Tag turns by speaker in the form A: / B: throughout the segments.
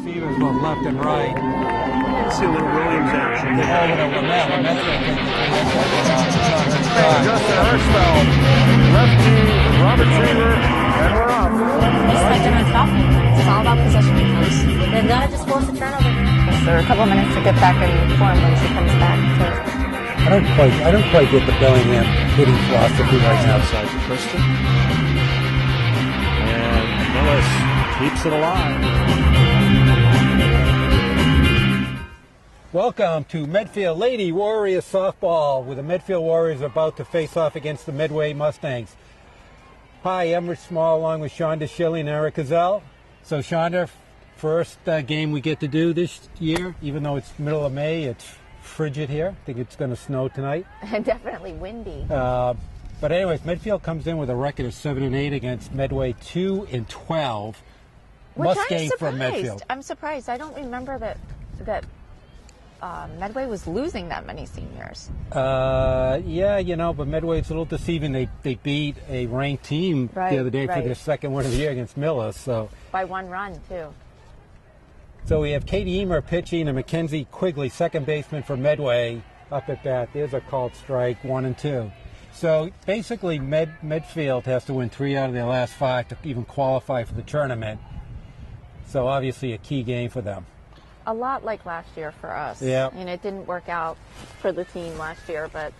A: receivers both left and right.
B: See a little Williams action.
A: They're holding over Medfield.
B: Justin Hirschfeld, lefty, Robert Dreamer, and we're off.
C: It's like they're not stopping. It's all about possession. They've got to just force a turnover. There are a couple of minutes to get back in form when she comes back.
A: I don't quite get the Bellingham hitting philosophy right now.
B: Outside to Kristen. And Millis keeps it alive.
A: Welcome to Medfield Lady Warriors softball, where the Medfield Warriors are about to face off against the Medway Mustangs. Hi, I'm Rich Small along with Shonda Shilley and Eric Gazelle. So Shonda, first game we get to do this year, even though it's middle of May, it's frigid here. I think it's going to snow tonight.
C: And definitely windy.
A: But anyways, Medfield comes in with a record of 7-8 against Medway 2-12.
C: Which
A: game for Medfield.
C: I'm surprised. I don't remember that Medway was losing that many seniors.
A: Yeah, but Medway's a little deceiving. They beat a ranked team the other day for their second win of the year against Millis. So
C: by one run, too.
A: So we have Katie Emer pitching and Mackenzie Quigley, second baseman for Medway, up at bat. There's a called strike, 1 and 2. So basically Medfield has to win 3 out of their last 5 to even qualify for the tournament. So obviously a key game for them.
C: A lot like last year for us.
A: Yeah.
C: And it didn't work out for the team last year, but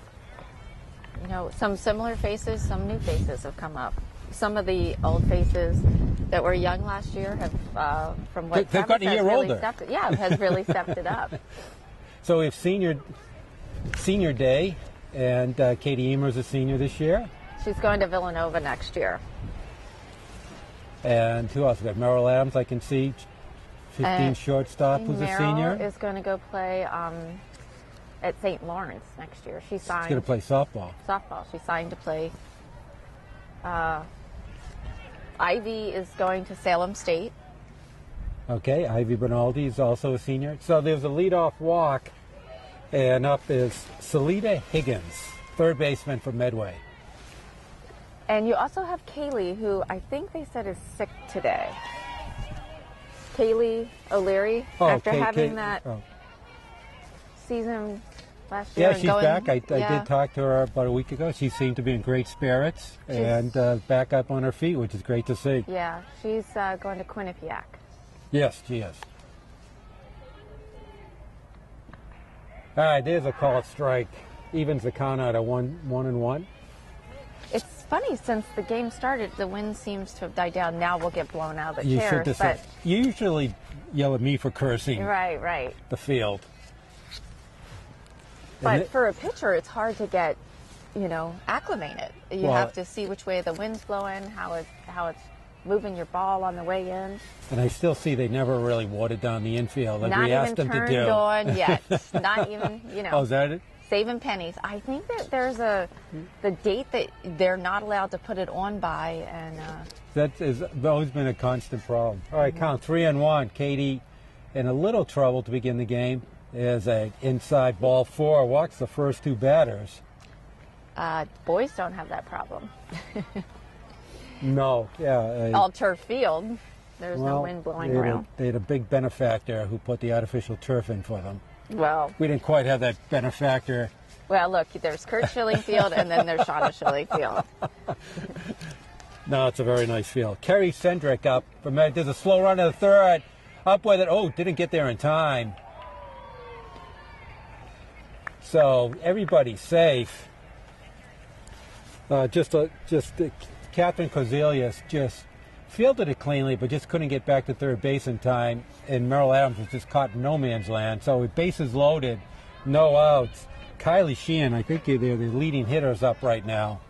C: some similar faces, some new faces have come up. Some of the old faces that were young last year have, from what
A: they've gotten a year older.
C: Has really stepped it up.
A: So we have senior day, and Katie Emer's a senior this year.
C: She's going to Villanova next year.
A: And who else? We got Merrill Adams, I can see. 15 shortstop, who's a senior.
C: Is going to go play at St. Lawrence next year. She's
A: going to play softball.
C: She signed to play. Ivy is going to Salem State.
A: Okay, Ivy Bernaldi is also a senior. So there's a leadoff walk, and up is Salida Higgins, third baseman for Medway.
C: And you also have Kaylee, who I think they said is sick today. Kaylee O'Leary, after having that season last year.
A: Yeah, she's back. I did talk to her about a week ago. She seemed to be in great spirits and back up on her feet, which is great to see.
C: Yeah, she's going to Quinnipiac.
A: Yes, she is. All right, there's a called strike. Evens the count out at 1-1.
C: It's funny, since the game started, the wind seems to have died down. Now we'll get blown out of the chairs. But
A: you usually yell at me for cursing.
C: Right.
A: The field.
C: But for a pitcher, it's hard to get, acclimated. You have to see which way the wind's blowing, how it's moving your ball on the way in.
A: And I still see they never really watered down the infield like we asked them to do.
C: Not even turned on yet. Not even,
A: Oh, is that it?
C: Saving pennies. I think that there's the date that they're not allowed to put it on by, and
A: that has always been a constant problem. All right, count 3-1. Katie in a little trouble to begin the game. There's an inside ball 4, walks the first 2 batters.
C: Boys don't have that problem.
A: No, yeah.
C: All turf field. There's no wind blowing around.
A: They had a big benefactor who put the artificial turf in for them.
C: Well,
A: we didn't quite have that benefactor.
C: Well, look, there's Kurt Schillingfield and then there's Shauna Schillingfield.
A: No, it's a very nice field. Kerry Cendrick up from that. There's a slow run to the third. Up with it. Oh, didn't get there in time. So everybody's safe. Catherine Kozelius just fielded it cleanly, but just couldn't get back to third base in time. And Merrill Adams was just caught in no man's land. So with bases loaded, no outs. Kylie Sheehan, I think they're the leading hitters up right now.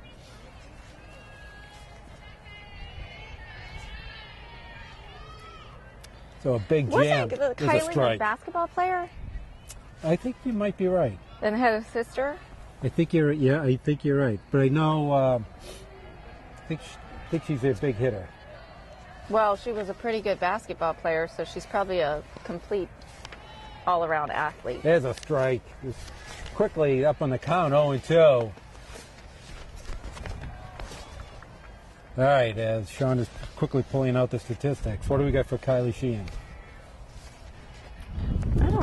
A: So a big jam.
C: Wasn't Kylie a basketball player?
A: I think you might be right.
C: And had a sister?
A: I think you're right. But I know, I think she's a big hitter.
C: Well, she was a pretty good basketball player, so she's probably a complete all-around athlete.
A: There's a strike. Just quickly up on the count, 0-2. All right, as Sean is quickly pulling out the statistics, what do we got for Kylie Sheehan?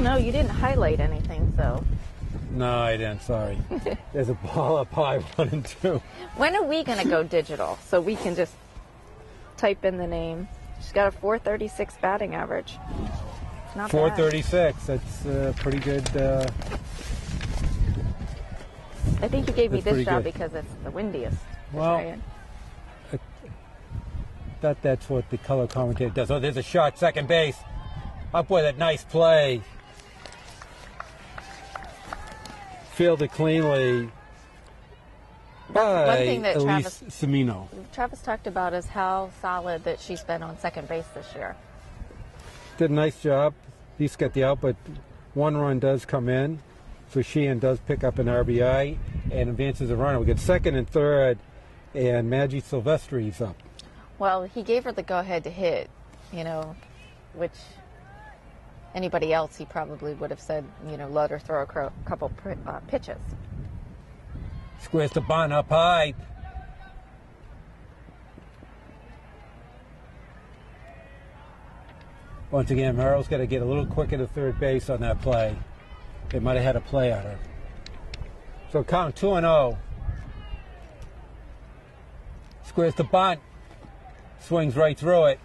C: know. You didn't highlight anything, so.
A: No, I didn't. Sorry. There's a ball up high, 1 and 2.
C: When are we going to go digital so we can just type in the name? She's got a 436 batting average. Not
A: 436. That's pretty good.
C: I think you gave me
A: That's
C: this job
A: pretty good.
C: because it's the windiest.
A: Well, that's what the color commentator does. Oh, there's a shot, second base. Up with it, nice play. Fielded cleanly by
C: One thing that
A: Elise Semino.
C: Travis talked about is how solid that she's been on second base this year.
A: Did a nice job. At least got the out, but 1 run does come in. So Sheehan does pick up an RBI and advances a runner. We get second and third, and Maggie Silvestri's up.
C: Well, he gave her the go-ahead to hit, which anybody else he probably would have said, let her throw a couple pitches.
A: Squares the bunt up high. Once again, Merrill's got to get a little quicker to third base on that play. They might have had a play on her. So count 2-0. Squares the bunt. Swings right through it.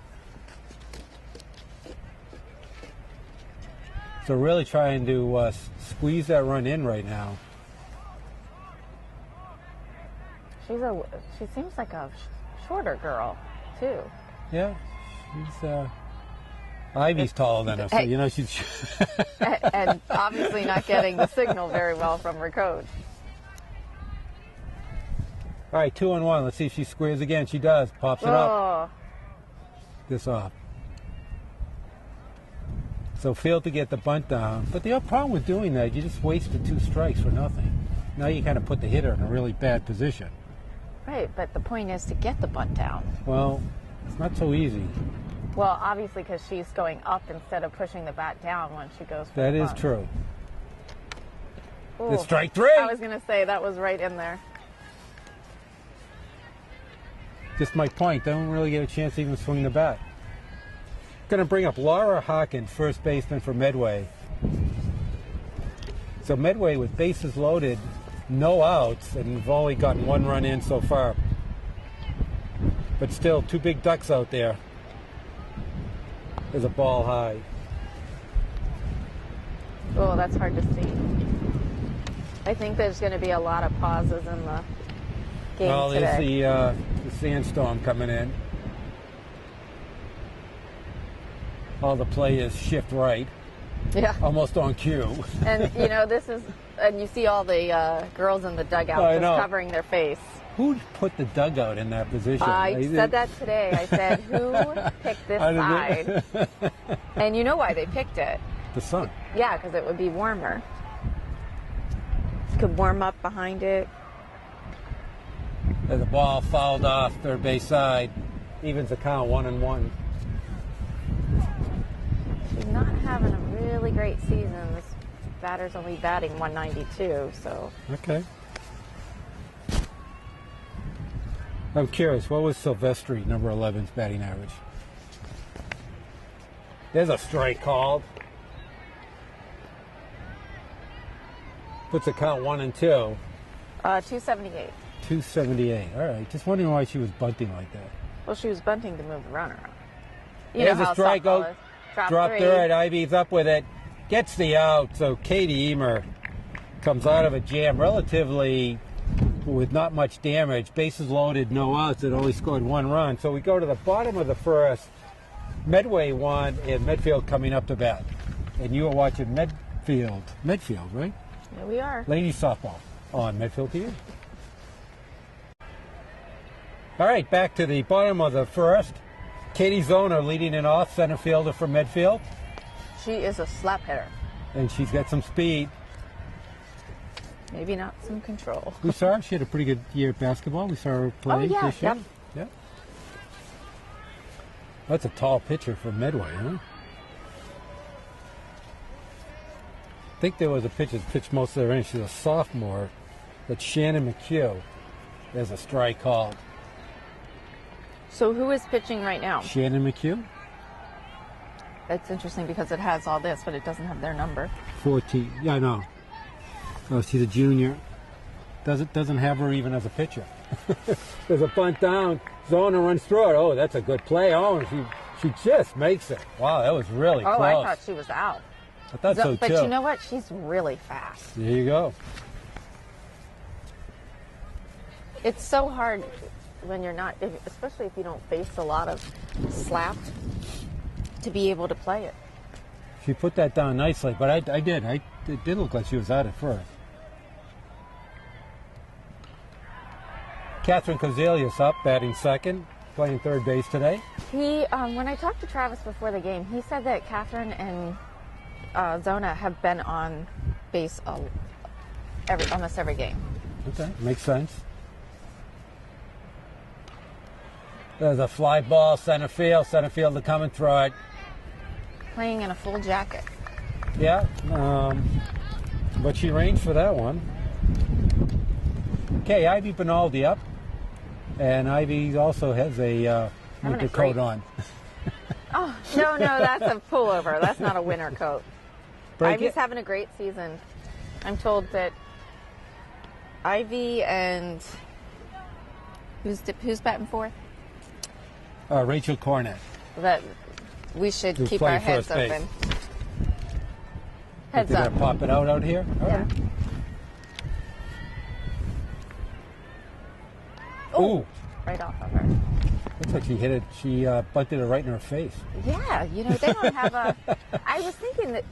A: So really trying to squeeze that run in right now.
C: She seems like a shorter girl, too.
A: Yeah, she's Ivy's taller than her, so she's.
C: And obviously not getting the signal very well from her coach.
A: All right, 2-1. Let's see if she squares again. She does. Pops it up. This off. So Field to get the bunt down. But the problem with doing that, you just wasted 2 strikes for nothing. Now you kind of put the hitter in a really bad position.
C: Right, but the point is to get the bunt down.
A: Well, it's not so easy.
C: Well, obviously because she's going up instead of pushing the bat down when she goes for
A: That
C: the
A: is
C: bunt.
A: true.
C: Ooh,
A: It's strike 3.
C: I was going to say that was right in there.
A: Just my point. They don't really get a chance to even swing the bat. Going to bring up Laura Hawkins, first baseman for Medway. So Medway with bases loaded, no outs, and we've only gotten 1 run in so far. But still, 2 big ducks out there. There's a ball high.
C: Oh, that's hard to see. I think there's going to be a lot of pauses in the game
A: Well,
C: today.
A: there's the sandstorm coming in. All the players shift right,
C: Yeah.
A: almost on cue.
C: And, and you see all the girls in the dugout
A: I
C: just
A: know.
C: covering their face.
A: Who put the dugout in that position?
C: I said that today. I said, who picked this side? And you know why they picked it?
A: The sun.
C: Yeah, because it would be warmer. Could warm up behind it.
A: There's a ball fouled off third base side. Evens the count 1-1.
C: She's not having a really great season. This batter's only batting 192, so.
A: Okay. I'm curious, what was Silvestri, number 11's batting average? There's a strike called. Puts the count 1-2.
C: 278.
A: 278. All right. Just wondering why she was bunting like that.
C: Well, she was bunting to move the runner up.
A: There's a strikeout. Drop
C: 3.
A: third. Ivy's up with it. Gets the out. So Katie Emer comes out of a jam relatively with not much damage. Bases loaded, no outs. It only scored 1 run. So we go to the bottom of the first. Medway won, and Medfield coming up to bat. And you are watching Medfield, right?
C: Here we are.
A: Ladies softball on Medfield TV. All right, back to the bottom of the first. Katie Zoner leading it off, center fielder for Medfield.
C: She is a slap hitter.
A: And she's got some speed.
C: Maybe not some control.
A: We saw her. She had a pretty good year at basketball. We saw her play this year.
C: Yep.
A: Yeah. That's a tall pitcher for Medway, huh? I think there was a pitcher that pitched most of their innings. She's a sophomore. That's Shannon McHugh. There's a strike called.
C: So who is pitching right now?
A: Shannon McHugh.
C: it's interesting because it has all this, but it doesn't have their number.
A: 14. Yeah, I know. Oh, she's a junior. Doesn't have her even as a pitcher. There's a bunt down. Zona runs through it. Oh, that's a good play. Oh, and she just makes it. Wow, that was really close.
C: Oh, I thought she was out.
A: I thought so too.
C: But you know what? She's really fast.
A: There you go.
C: It's so hard when you're not, especially if you don't face a lot of slapped, to be able to play it.
A: She put that down nicely, but it did look like she was out at first. Catherine Kozelius up, batting second, playing third base today.
C: He, when I talked to Travis before the game, he said that Catherine and Zona have been on base almost every game.
A: Okay, makes sense. There's a fly ball, center field to come and throw it.
C: Playing in a full jacket.
A: Yeah, but she ranged for that one. Okay, Ivy Benaldi up. And Ivy also has a winter coat on.
C: Oh, no, that's a pullover. That's not a winter coat. Ivy's having a great season. I'm told that Ivy and who's batting fourth?
A: Rachel Cornett.
C: That we should keep our heads open. Heads up.
A: Pop it out here? All right. Ooh.
C: Right off of her.
A: Looks like she hit it. She bunted it right in her face.
C: Yeah, they don't have a. I was thinking that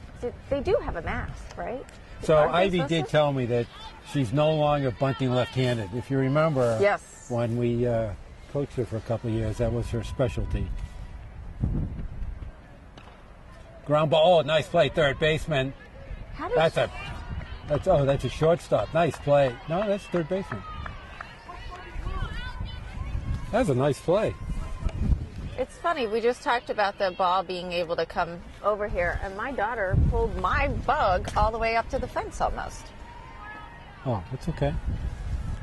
C: they do have a mask, right?
A: So Ivy did tell me that she's no longer bunting left-handed. If you remember,
C: yes,
A: when we coached her for a couple of years, that was her specialty. Ground ball. Oh, nice play, third baseman. That's a shortstop. Nice play. No, that's third baseman. That's a nice play.
C: It's funny, we just talked about the ball being able to come over here, and my daughter pulled my bug all the way up to the fence almost.
A: Oh, that's okay.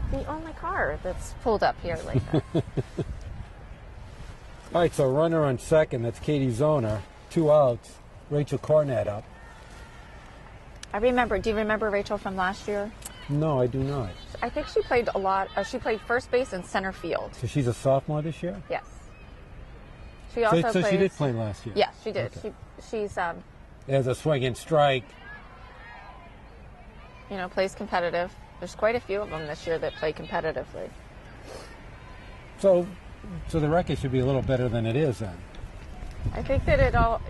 C: The only car that's pulled up here like that.
A: All right, so runner on second, that's Katie Zona. 2 outs. Rachel Cornett up.
C: Do you remember Rachel from last year?
A: No, I do not.
C: I think she played a lot. She played first base and center field.
A: So she's a sophomore this year?
C: Yes. She also
A: so she did play last year?
C: Yes, she did.
A: Okay.
C: She's
A: there's a swing and strike.
C: Plays competitive. There's quite a few of them this year that play competitively.
A: So the record should be a little better than it is then.
C: I think that it all,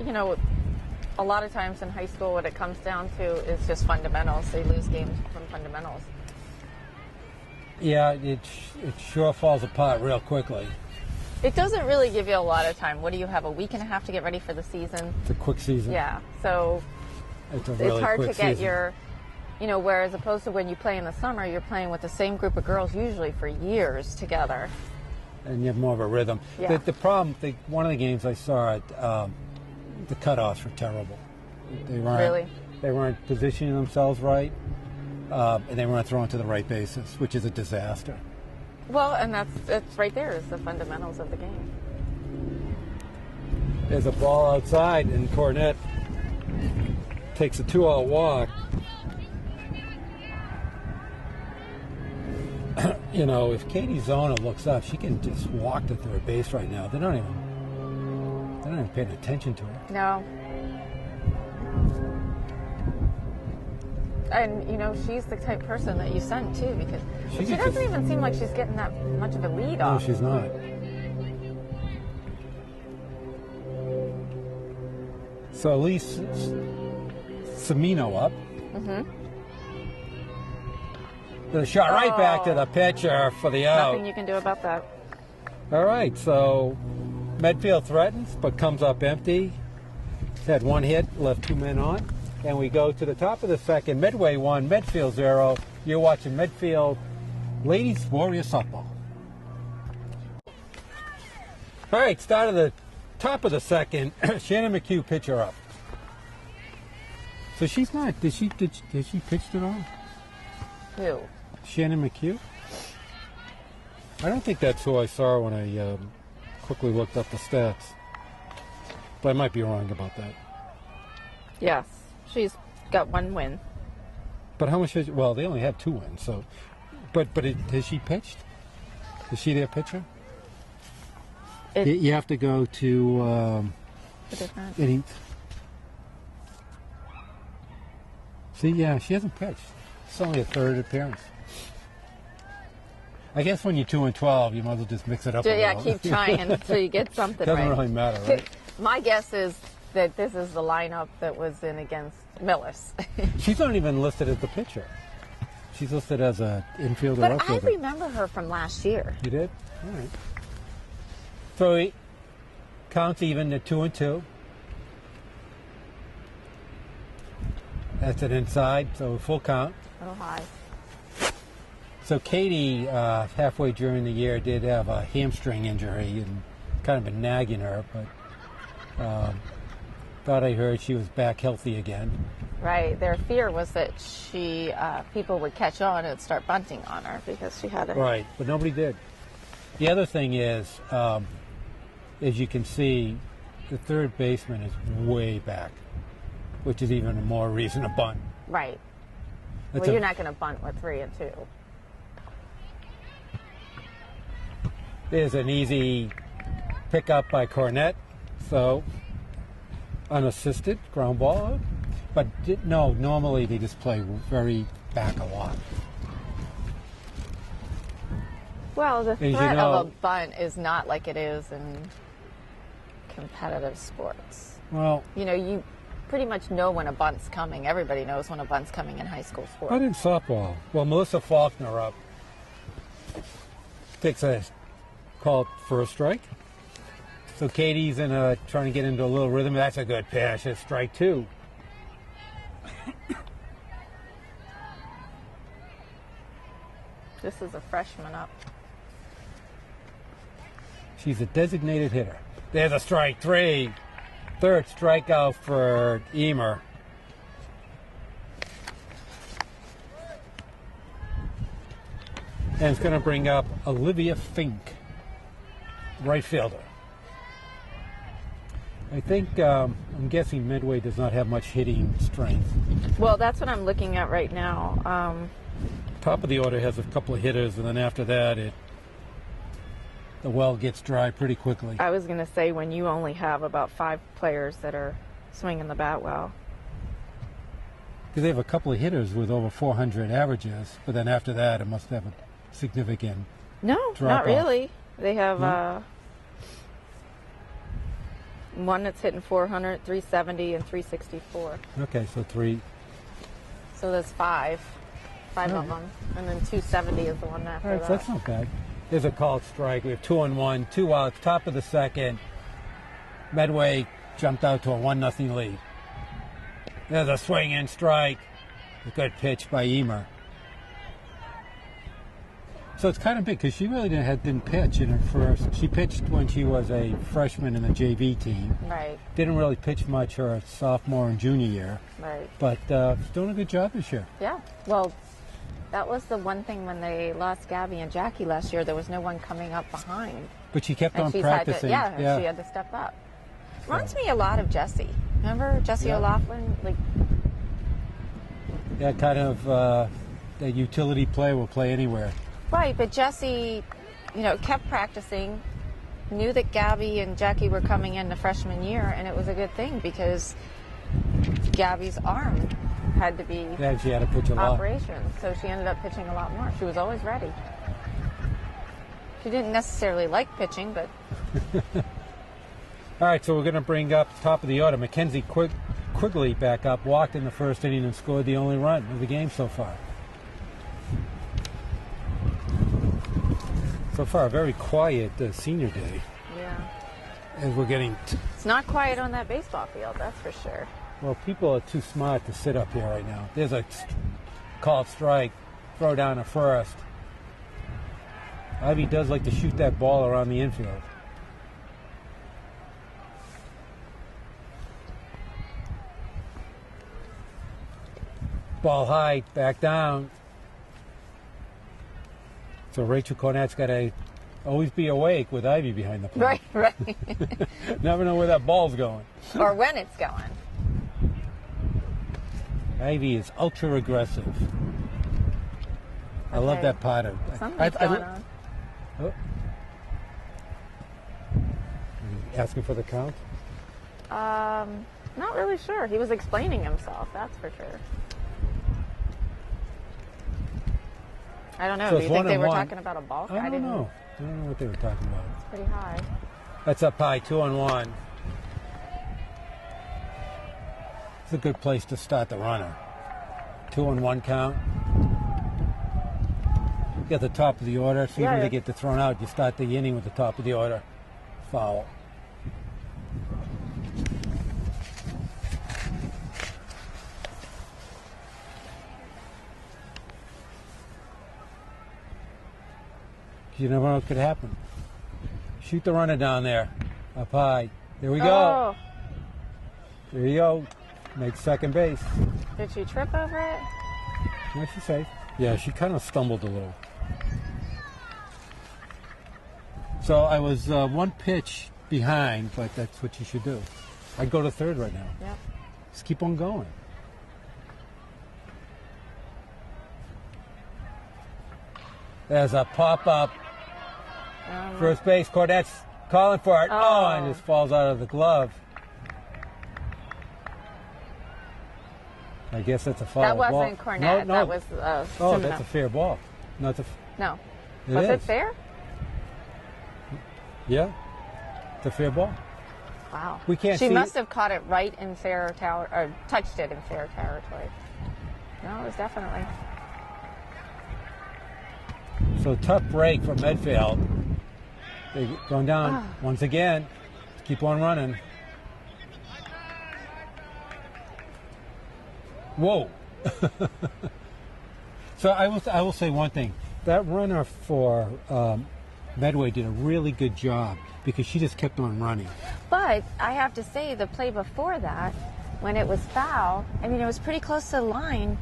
C: a lot of times in high school what it comes down to is just fundamentals. They lose games from fundamentals.
A: Yeah, it sure falls apart real quickly.
C: It doesn't really give you a lot of time. What do you have, a week and a half to get ready for the season?
A: It's a quick season.
C: Yeah, so
A: it's
C: hard to get
A: season.
C: whereas opposed to when you play in the summer, you're playing with the same group of girls usually for years together.
A: And you have more of a rhythm.
C: Yeah.
A: The problem, one of the games I saw, the cutoffs were terrible. They weren't positioning themselves right, and they weren't throwing to the right bases, which is a disaster.
C: Well, and that's right there is the fundamentals of the game.
A: There's a ball outside, and Cornett takes a 2-out walk. If Katie Zona looks up, she can just walk to third base right now. They're not even paying attention to her.
C: No. And, she's the type of person that you send, too, because she doesn't even seem like she's getting that much of a lead off.
A: No, she's not. So Elise Semino up.
C: Mm-hmm.
A: The shot right back to the pitcher for the out.
C: Nothing you can do about that.
A: All right, so Medfield threatens, but comes up empty. Had 1 hit, left 2 men on. And we go to the top of the second. Medway 1, Medfield 0. You're watching Medfield Ladies Warrior Softball. All right, start of the top of the second. Shannon McHugh, pitcher up. So she's not. Did she pitch at all?
C: Who?
A: Shannon McHugh? I don't think that's who I saw when I quickly looked up the stats. But I might be wrong about that.
C: Yes, she's got 1 win.
A: But how much has, well, they only have 2 wins, so. But has she pitched? Is she their pitcher? You have to go to innings. See, yeah, she hasn't pitched. It's only a 3rd appearance. I guess when you're 2-12, you might as well just mix it up a
C: Yeah,
A: little.
C: keep trying until you get something
A: Doesn't
C: right.
A: really matter, right?
C: My guess is that this is the lineup that was in against Millis.
A: She's not even listed as the pitcher. She's listed as a infielder.
C: But I
A: outfielder.
C: remember her from last year.
A: You did? All right. So he counts even at 2-2. That's an inside, so full count.
C: Oh, hi.
A: So Katie, halfway during the year, did have a hamstring injury and kind of been nagging her, but thought I heard she was back healthy again.
C: Right. Their fear was that people would catch on and start bunting on her because she had a...
A: Right, but nobody did. The other thing is, as you can see, the third baseman is way back, which is even more reason to bunt.
C: Right.
A: That's
C: Well, you're not going to bunt with 3 and 2.
A: There's an easy pickup by Cornett, so unassisted ground ball. But no, normally they just play very back a lot.
C: Well, the
A: As you
C: threat
A: know-
C: of a bunt is not like it is in competitive sports.
A: Well,
C: You know, you pretty much know when a bunt's coming. Everybody knows when a bunt's coming in high school sports.
A: not in softball. Well, Melissa Faulkner up takes a called first strike. So Katie's trying to get into a little rhythm. That's a good pitch. It's strike 2.
C: This is a freshman up.
A: She's a designated hitter. There's a strike 3. 3rd strikeout for Emer. And it's going to bring up Olivia Fink, right fielder. I think, I'm guessing Medway does not have much hitting strength.
C: Well, that's what I'm looking at right now.
A: Top of the order has a couple of hitters, and then after that, the well gets dry pretty quickly.
C: I was going to say when you only have about 5 players that are swinging the bat well.
A: Because they have a couple of hitters with over 400 averages, but then after that, it must have a significant.
C: No,
A: Drop
C: not
A: off.
C: really. They have
A: No?
C: one that's hitting 400, 370, and 364.
A: Okay, so 3.
C: So there's 5 of
A: Alright.
C: them, and then 270 is the one after
A: All right,
C: that.
A: so that's not bad. There's a called strike. We have 2-1, 2 outs, top of the 2nd. Medway jumped out to a 1-0 lead. There's a swing and strike. A good pitch by Emer. So it's kind of big because she really didn't pitch in her first. She pitched when she was a freshman in the JV team.
C: Right,
A: Didn't really pitch much her sophomore and junior year,
C: right.
A: but she's doing a good job this year.
C: Yeah. Well, that was the one thing when they lost Gabby and Jackie last year. There was no one coming up behind.
A: But she kept
C: And
A: on
C: she's
A: practicing.
C: had to, yeah, she had to step up. Reminds me a lot of Jessie. Remember Jessie
A: Yeah.
C: O'Loughlin? Like,
A: Yeah, kind of that utility player will play anywhere.
C: right, but Jessie, kept practicing, knew that Gabby and Jackie were coming in the freshman year, and it was a good thing because Gabby's arm had to be
A: Yeah, she had to pitch a lot.
C: operation, so she ended up pitching a lot more. She was always ready. She didn't necessarily like pitching, but
A: All right, so we're going to bring up top of the order. Mackenzie Quigley back up, walked in the first inning and scored the only run of the game so far. So far, a very quiet senior day
C: yeah.
A: as we're getting.
C: It's not quiet on that baseball field, that's for sure.
A: Well, people are too smart to sit up here right now. There's a called strike, throw down a first. Ivy does like to shoot that ball around the infield. Ball high, back down. So Rachel Cornett's got to Always be awake with Ivy behind the plate.
C: Right, right.
A: Never know where that ball's going.
C: Or when it's going.
A: Ivy is ultra aggressive. I love
C: Okay.
A: that part of it.
C: Something's going on.
A: Oh. Asking for the count?
C: Not really sure. He was explaining himself, that's for sure. I don't know.
A: So
C: Do
A: it's
C: you think they
A: 1-1.
C: were talking about a ball?
A: I don't know. I don't know what they were talking about.
C: It's pretty high.
A: That's up high, 2-1. It's a good place to start the runner. 2-1 count. Get the top of the order. So even if they get thrown out, you start the inning with the top of the order. Foul. You never know what could happen. Shoot the runner down there. Up high. There we go.
C: Oh,
A: There you go. Make second base.
C: did she trip over it?
A: No, she's safe. Yeah, she kind of stumbled a little. So I was one pitch behind, but that's what you should do. I'd go to third right now.
C: Yep.
A: Just keep on going. There's a pop-up. First base, Cordette's calling for it. Oh, and just falls out of the glove. I guess that's a foul
C: That
A: ball.
C: wasn't Cornette.
A: No.
C: That was
A: Oh,
C: Simino.
A: that's a fair ball. No, it's a.
C: No.
A: It
C: Was it
A: is.
C: fair?
A: Yeah, it's a fair ball.
C: Wow.
A: We can't
C: She
A: see
C: must have caught it right in fair or touched it in fair territory. No, it was definitely.
A: So tough break for Medfield. They're going down once again. Keep on running. Whoa. So I will say one thing. That runner for Medway did a really good job because she just kept on running.
C: But I have to say, the play before that, when it was foul, I mean, it was pretty close to the line,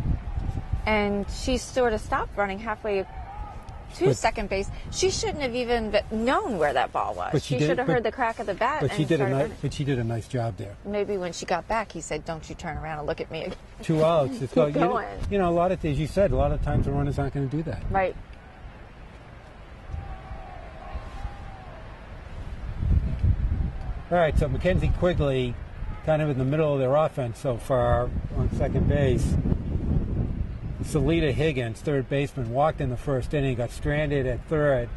C: and she sort of stopped running halfway to second base. She shouldn't have even known where that ball was.
A: But
C: She
A: she
C: should
A: did-
C: have
A: but-
C: heard the crack of the bat.
A: But
C: and
A: she did
C: started running.
A: she did a nice job there.
C: Maybe when she got back, he said, "Don't you turn around and look at me again."
A: 2 outs. It's
C: Keep going.
A: You know, a lot of things you said. A lot of times the runners aren't going to do that.
C: Right.
A: All right, so Mackenzie Quigley, kind of in the middle of their offense so far on second base. Salita Higgins, third baseman, walked in the first inning, got stranded at third.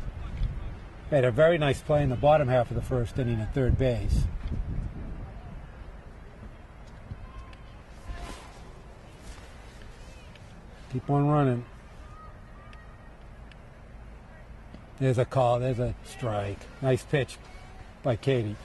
A: Had a very nice play in the bottom half of the first inning at third base. Keep on running. There's a call. There's a strike. Nice pitch by Katie.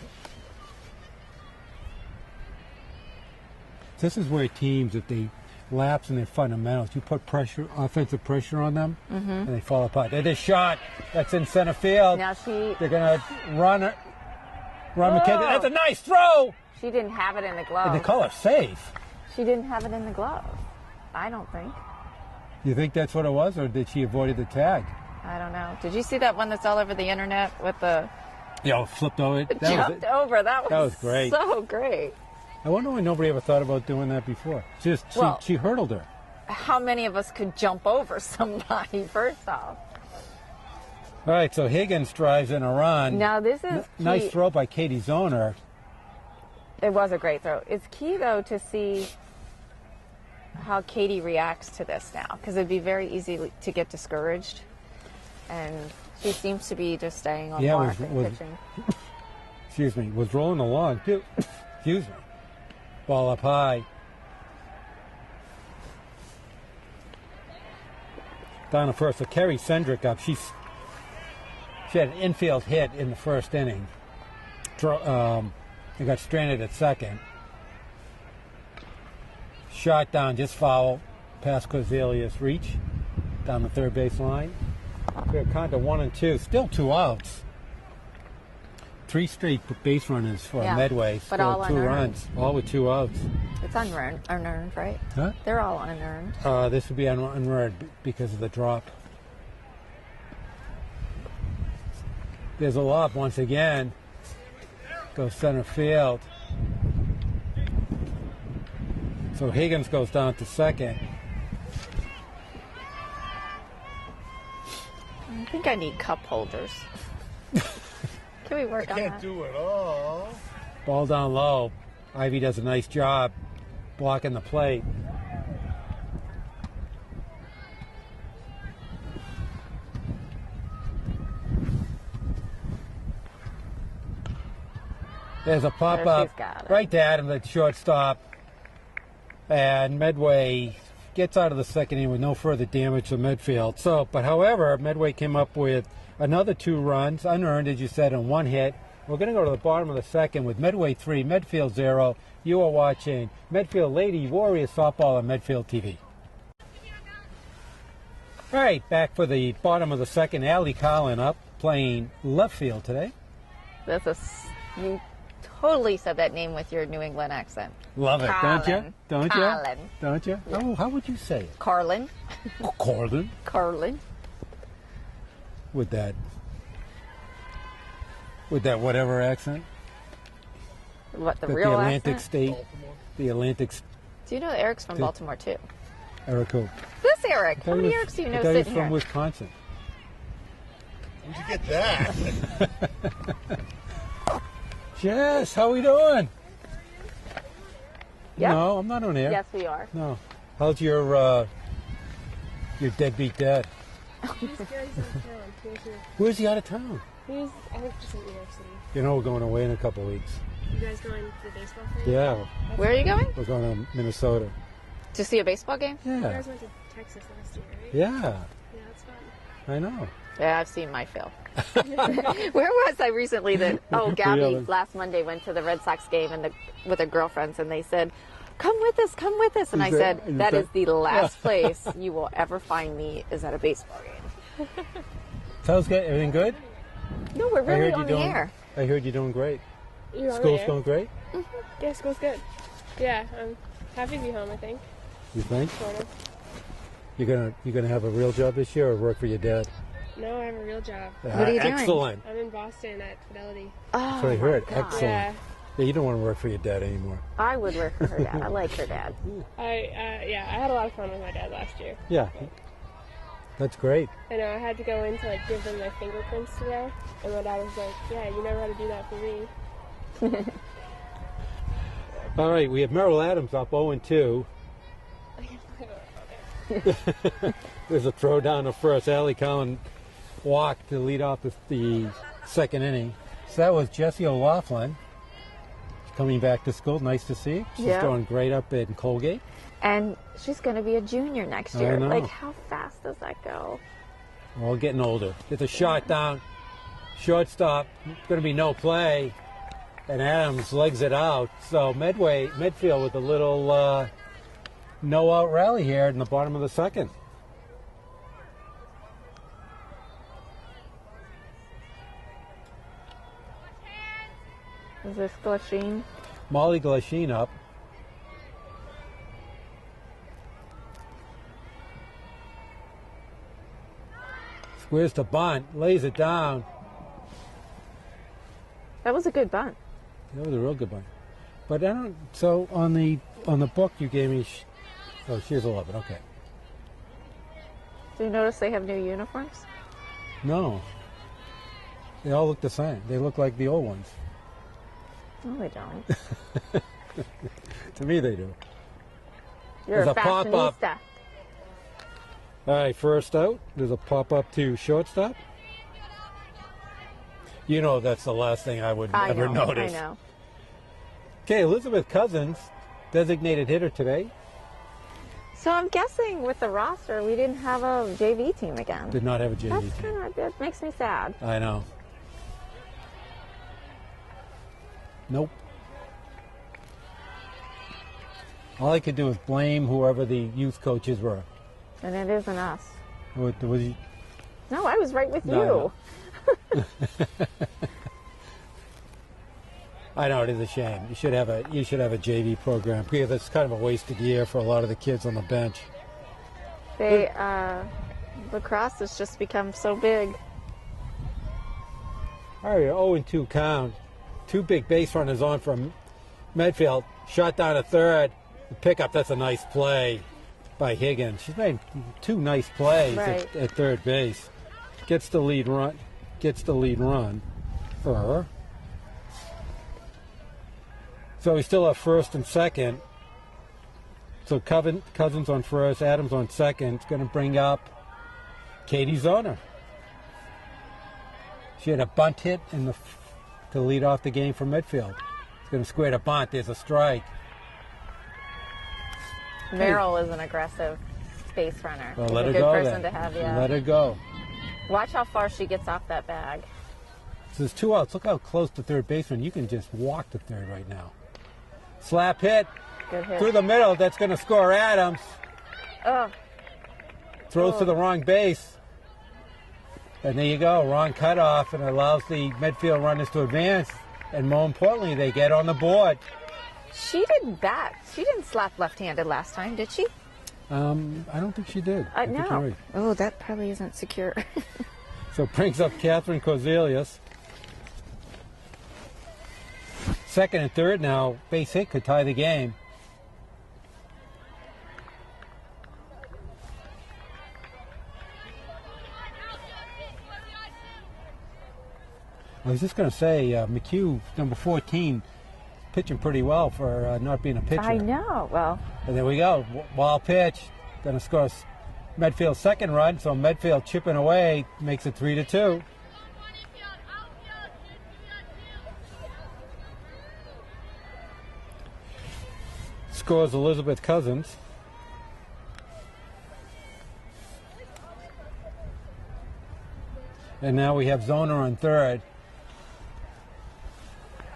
A: This is where teams, if they lapse in their fundamentals, you put pressure, offensive pressure on them, and they fall apart. There's a shot. That's in center field.
C: Now she
A: They're going to run Mackenzie.
C: Whoa.
A: That's a nice throw.
C: didn't have it in the glove.
A: And they call her safe.
C: She didn't have it in the glove. I don't think.
A: You think that's what it was, or did she avoid the tag?
C: I don't know. Did you see that one that's all over the internet with the
A: Flipped over.
C: jumped over? That
A: was great.
C: So great.
A: I wonder why nobody ever thought about doing that before.
C: Well-
A: She hurdled her.
C: How many of us could jump over somebody, first off?
A: All right, so Higgins drives in a run.
C: Now, this is key.
A: Nice throw by Katie Zoner.
C: It was a great throw. It's key, though, to see how Katie reacts to this now, because it'd be very easy to get discouraged. And she seems to be just staying on mark and pitching.
A: Excuse me, was rolling along. Excuse me. Ball up high. Down to first. So Kerry Sendrick up. She had an infield hit in the first inning. They got stranded at second. Shot down, just foul. Past Cozelius reach. Down the third base line. We're kind of 1 and 2. Still 2 outs. 3 straight base runners for Medway.
C: But
A: Scored
C: all
A: 2
C: unearned.
A: runs. All with 2 outs.
C: It's unearned, right?
A: Huh?
C: They're all unearned.
A: This would be unread because of the drop. There's a lob once again. Goes center field. So Higgins goes down to second.
C: I think I need cup holders. Can we work on that?
B: Can't do it all.
A: Ball down low. Ivy does a nice job blocking the plate. There's a pop-up
C: she's got it.
A: right to Adam, the shortstop. And Medway gets out of the second inning with no further damage to Medfield. So, but however, Medway came up with another 2 runs, unearned, as you said, on 1 hit. We're going to go to the bottom of the second with Medway 3, Medfield 0. You are watching Medfield Lady Warriors Softball on Medfield TV. All right, back for the bottom of the second. Allie Collin up, playing left field today.
C: This is, you totally said that name with your New England accent.
A: Love it, don't you?
C: Collin.
A: Don't you?
C: Collin.
A: Don't you?
C: Yeah.
A: Oh, how would you say it?
C: Carlin.
A: Carlin.
C: Carlin.
A: With that whatever accent.
C: What, the
A: But
C: real
A: the Atlantic
C: accent?
A: State. The Atlantic
C: Do you know Eric's from
A: Did-
C: Baltimore, too?
A: Eric who?
C: This Eric. How many Erics do you know
A: I thought he was
C: sitting
A: from
C: here?
A: Wisconsin.
B: Where'd you get that?
A: Jess, how we doing?
C: Yeah.
A: No, I'm not on air.
C: Yes, we are.
A: No. How's your deadbeat dad?
D: He's out of town.
A: Where's he out of town?
D: He's, I think, just in New York City.
A: You know we're going away in a couple weeks.
D: You guys going to the baseball thing?
A: Yeah,
C: Where are you going?
A: we're going to Minnesota.
C: To see a baseball game?
D: You
A: Yeah.
D: guys went to Texas last year, right?
A: Yeah,
D: Yeah, that's fun.
A: I know.
C: Yeah, I've seen my fill. Where was I recently that, Gabby
A: Really?
C: last Monday went to the Red Sox game and with her girlfriends and they said, come with us. And I
A: Is that-
C: said,
A: is
C: that
A: that-
C: is the last place you will ever find me is at a baseball game.
A: Sounds good. Everything good?
C: No, we're really on the
A: doing.
C: air.
A: I heard you're doing great.
D: You're on
A: School's
D: there?
A: going great.
D: Yeah, school's good. Yeah, I'm happy to be home, I think.
A: You think
D: Sort of.
A: you're gonna have a real job this year, or work for your dad?
D: No, I have a real job.
C: What are you doing?
A: Excellent.
D: I'm in Boston at Fidelity.
C: Oh,
A: That's what I heard.
C: my God.
A: Excellent.
D: Yeah.
A: Yeah, you don't want to work for your dad anymore.
C: I would work for her dad. I like her dad.
D: I had a lot of fun with my dad last year.
A: Yeah, that's great.
D: I know, I had to go in to give them my fingerprints today, and my dad was like, yeah, you never had to do that for me.
A: All right, we have Merrill Adams up 0-2. There's a throw down to first. Allie Collin walked to lead off the second inning. So that was Jessie O'Laughlin coming back to school. Nice to see. She's
C: Yeah.
A: doing great up in Colgate.
C: And she's going to be a junior next
A: I
C: year.
A: know.
C: Like, how fast does that go?
A: We're all getting older. Gets a shot down. Shortstop. Going to be no play. And Adams legs it out. So Medfield with a little no-out rally here in the bottom of the second.
C: Is this Glasheen?
A: Molly Glasheen up. Squares to bunt, lays it down.
C: That was a good bunt.
A: That was a real good bunt. But I don't. So on the book you gave me. She's 11. Okay.
C: Do you notice they have new uniforms?
A: No. They all look the same. They look like the old ones.
C: No, they don't.
A: To me, they do.
C: You're
A: There's
C: a
A: a pop-up.
C: fashionista.
A: All right, first out. There's a pop-up to shortstop. You know that's the last thing I would ever notice.
C: I know.
A: Okay, Elizabeth Cousins, designated hitter today.
C: So I'm guessing with the roster, we didn't have a JV team again.
A: Did not have a JV
C: That's
A: team.
C: that makes me sad.
A: I know. Nope. All I could do is blame whoever the youth coaches were.
C: And it isn't us.
A: What was he?
C: No, I was right with
A: No,
C: you.
A: I know it is a shame. You should have a JV program because it's kind of a wasted year for a lot of the kids on the bench.
C: Lacrosse has just become so big.
A: All right, 0-2 count. Two big base runners on from Medfield. Shot down to third. The pickup, that's a nice play by Higgins. She's made two nice plays at third base. Gets the lead run. For her. So we still have first and second. So Cousins on first, Adams on second. It's going to bring up Katie Zoner. She had a bunt hit to lead off the game for Medfield. It's going to square the bunt. There's a strike.
C: Merrill is an aggressive base runner.
A: Well,
C: She's
A: let
C: a
A: her
C: good
A: go
C: person
A: then.
C: to have, yeah.
A: Let her go.
C: Watch how far she gets off that bag.
A: So there's 2 outs. Look how close to third baseman. You can just walk to third right now. Slap hit.
C: Good hit.
A: Through the middle. That's going to score Adams.
C: Oh.
A: Throws to the wrong base. And there you go. Wrong cutoff, and allows the Medfield runners to advance. And more importantly, they get on the board.
C: She didn't bat. She didn't slap left-handed last time, did she?
A: I don't think she did. I think
C: No.
A: you're right.
C: Oh, that probably isn't secure.
A: So brings up Catherine Corzelius. Second and third now. Base hit could tie the game. I was just going to say, McHugh, number 14, pitching pretty well for not being a pitcher.
C: I know. Well,
A: And there we go. Wild pitch. Going to score Medfield's second run. So Medfield chipping away makes it 3-2. Scores Elizabeth Cousins. And now we have Zoner on third.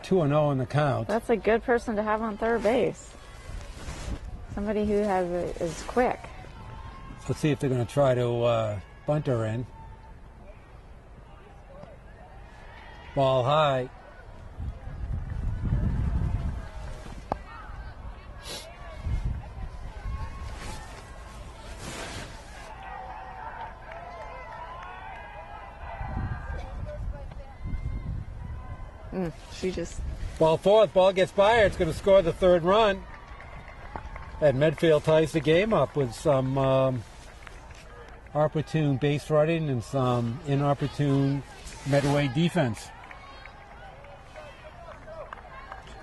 A: 2-0 in the count.
C: that's a good person to have on third base. Somebody who is quick.
A: Let's see if they're going to try to bunt her in. Ball high.
C: She just...
A: Ball fourth. Ball gets by her. It's going to score the third run. And Medfield ties the game up with some opportune base running and some inopportune Medway defense.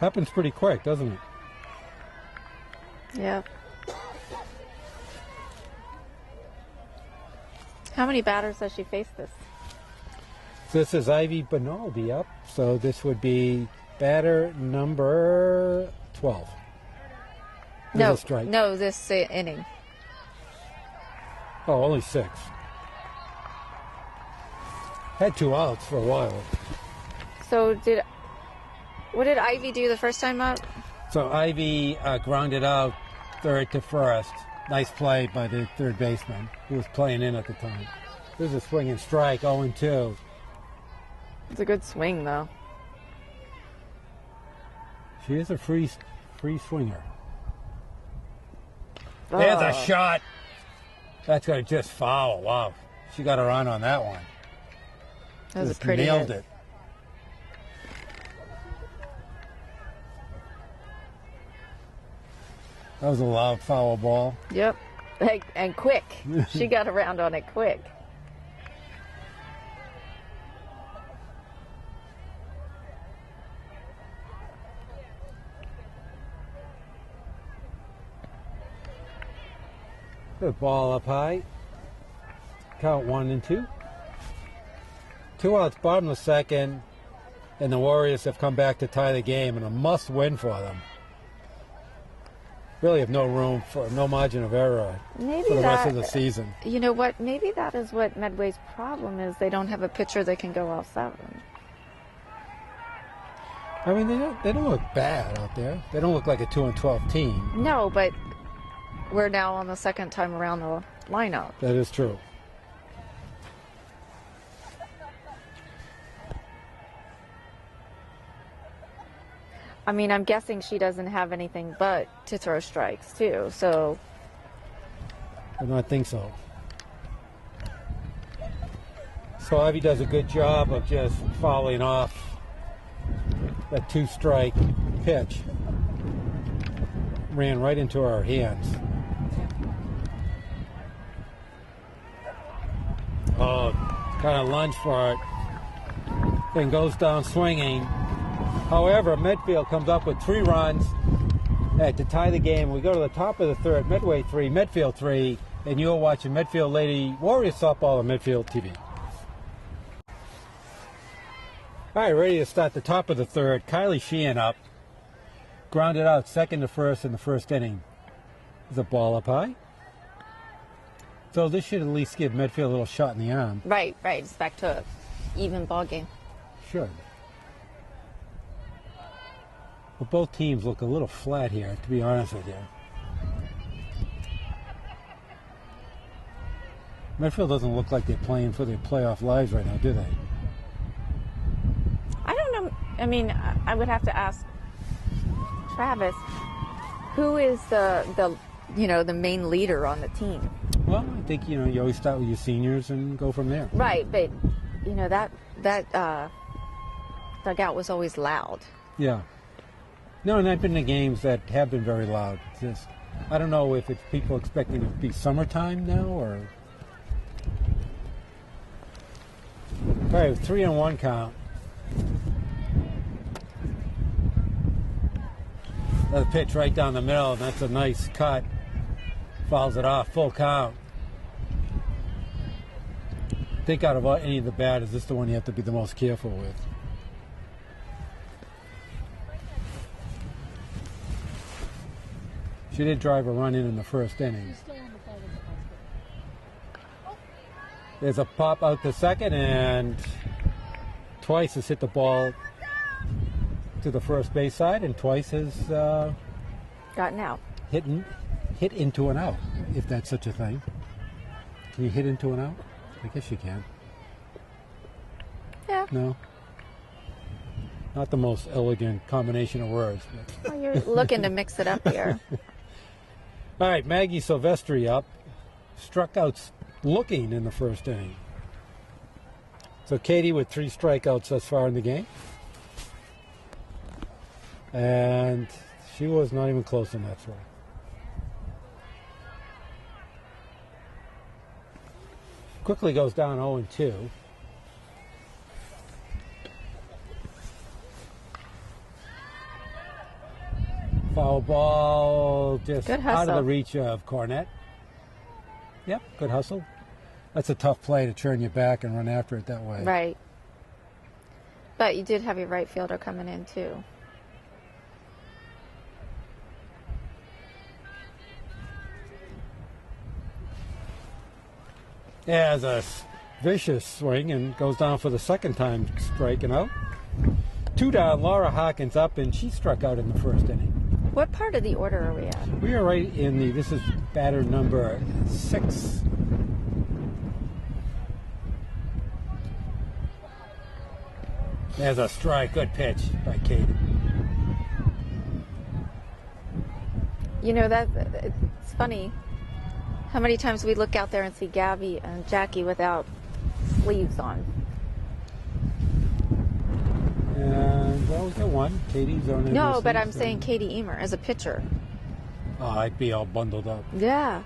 A: Happens pretty quick, doesn't it?
C: Yep. How many batters has she faced this?
A: This is Ivy Benaldi up, so this would be batter number 12. There's a strike.
C: No, this inning.
A: Oh, only 6. Had 2 outs for a while.
C: So what did Ivy do the first time up?
A: So Ivy grounded out third to first. Nice play by the third baseman who was playing in at the time. This is a swing and strike, 0-2.
C: It's a good swing, though.
A: She is a free swinger. There's a shot. That's going to just foul. Wow. She got her on that one.
C: That was
A: Just
C: a pretty
A: nailed
C: hit.
A: it. That was a loud foul ball.
C: Yep. And quick. She got around on it quick.
A: Good ball up high. Count 1-2. 2 outs, bottom of the second, and the Warriors have come back to tie the game, and a must-win for them. Really have no room for no margin of error for the rest of the season.
C: You know what? Maybe that is what Medway's problem is. They don't have a pitcher that can go all 7.
A: I mean, they don't look bad out there. They don't look like a 2-12 team.
C: No, but we're now on the second time around the lineup.
A: That is true.
C: I mean, I'm guessing she doesn't have anything but to throw strikes, too. So,
A: I don't think so. So Ivy does a good job of just fouling off that 2-strike pitch. Ran right into our hands. Oh, kind of lunged for it. Then goes down swinging. However, Medfield comes up with 3 runs to tie the game. We go to the top of the third. Medway 3, Medfield 3, and you're watching Medfield Lady Warriors softball on Medfield TV. All right, ready to start the top of the third. Kylie Sheehan up. Grounded out second to first in the first inning. Is a ball up high. So this should at least give Medfield a little shot in the arm.
C: Right. It's back to an even ball game.
A: Should. But both teams look a little flat here, to be honest with you. Medfield doesn't look like they're playing for their playoff lives right now, do they?
C: I don't know. I mean, I would have to ask Travis, who is the main leader on the team?
A: Well, I think, you always start with your seniors and go from there.
C: Right, but, that dugout was always loud.
A: Yeah. No, and I've been to games that have been very loud. Just, I don't know if it's people expecting it to be summertime now or... All right, 3-1 count. Another pitch right down the middle, and that's a nice cut. Fouls it off, full count. I think out of any of the bad, is this the one you have to be the most careful with? She did drive a run in the first inning. There's a pop out to second, and twice has hit the ball to the first base side, and twice has
C: gotten out.
A: Hit into an out, if that's such a thing. Can you hit into an out? I guess you can.
C: Yeah.
A: No? Not the most elegant combination of words.
C: Well, you're looking to mix it up here.
A: All right, Maggie Silvestri up. Struck out looking in the first inning. So Katie with 3 strikeouts thus far in the game. And she was not even close in that throw. Quickly goes down 0-2. Foul ball just out of the reach of Cornett. Yep, good hustle. That's a tough play to turn your back and run after it that way.
C: Right. But you did have your right fielder coming in too.
A: Yeah, has a vicious swing and goes down for the second time striking out. 2 down, Laura Hawkins up, and she struck out in the first inning.
C: What part of the order are we at?
A: We are right in this is batter number 6. There's a strike, good pitch by Katie.
C: It's funny how many times we look out there and see Gabby and Jackie without sleeves on.
A: And well, we got one. Katie's on it.
C: No, but I'm saying Katie Emer as a pitcher.
A: Oh, I'd be all bundled up.
C: Yeah.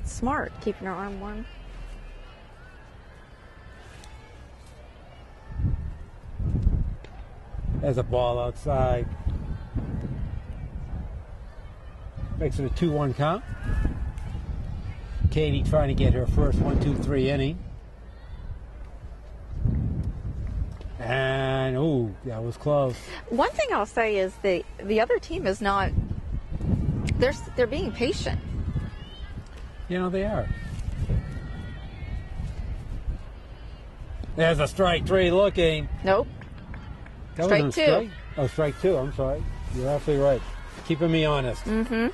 C: Smart, keeping her arm warm.
A: There's a ball outside. Makes it a 2-1 count. Katie trying to get her first 1-2-3 inning. And, ooh, that was close.
C: One thing I'll say is the other team is not, they're being patient.
A: They are. There's a strike 3 looking.
C: Nope.
A: That
C: Strike
A: wasn't a
C: 2.
A: strike? Oh, strike 2, I'm sorry. You're absolutely right. Keeping me honest.
C: Mm-hmm.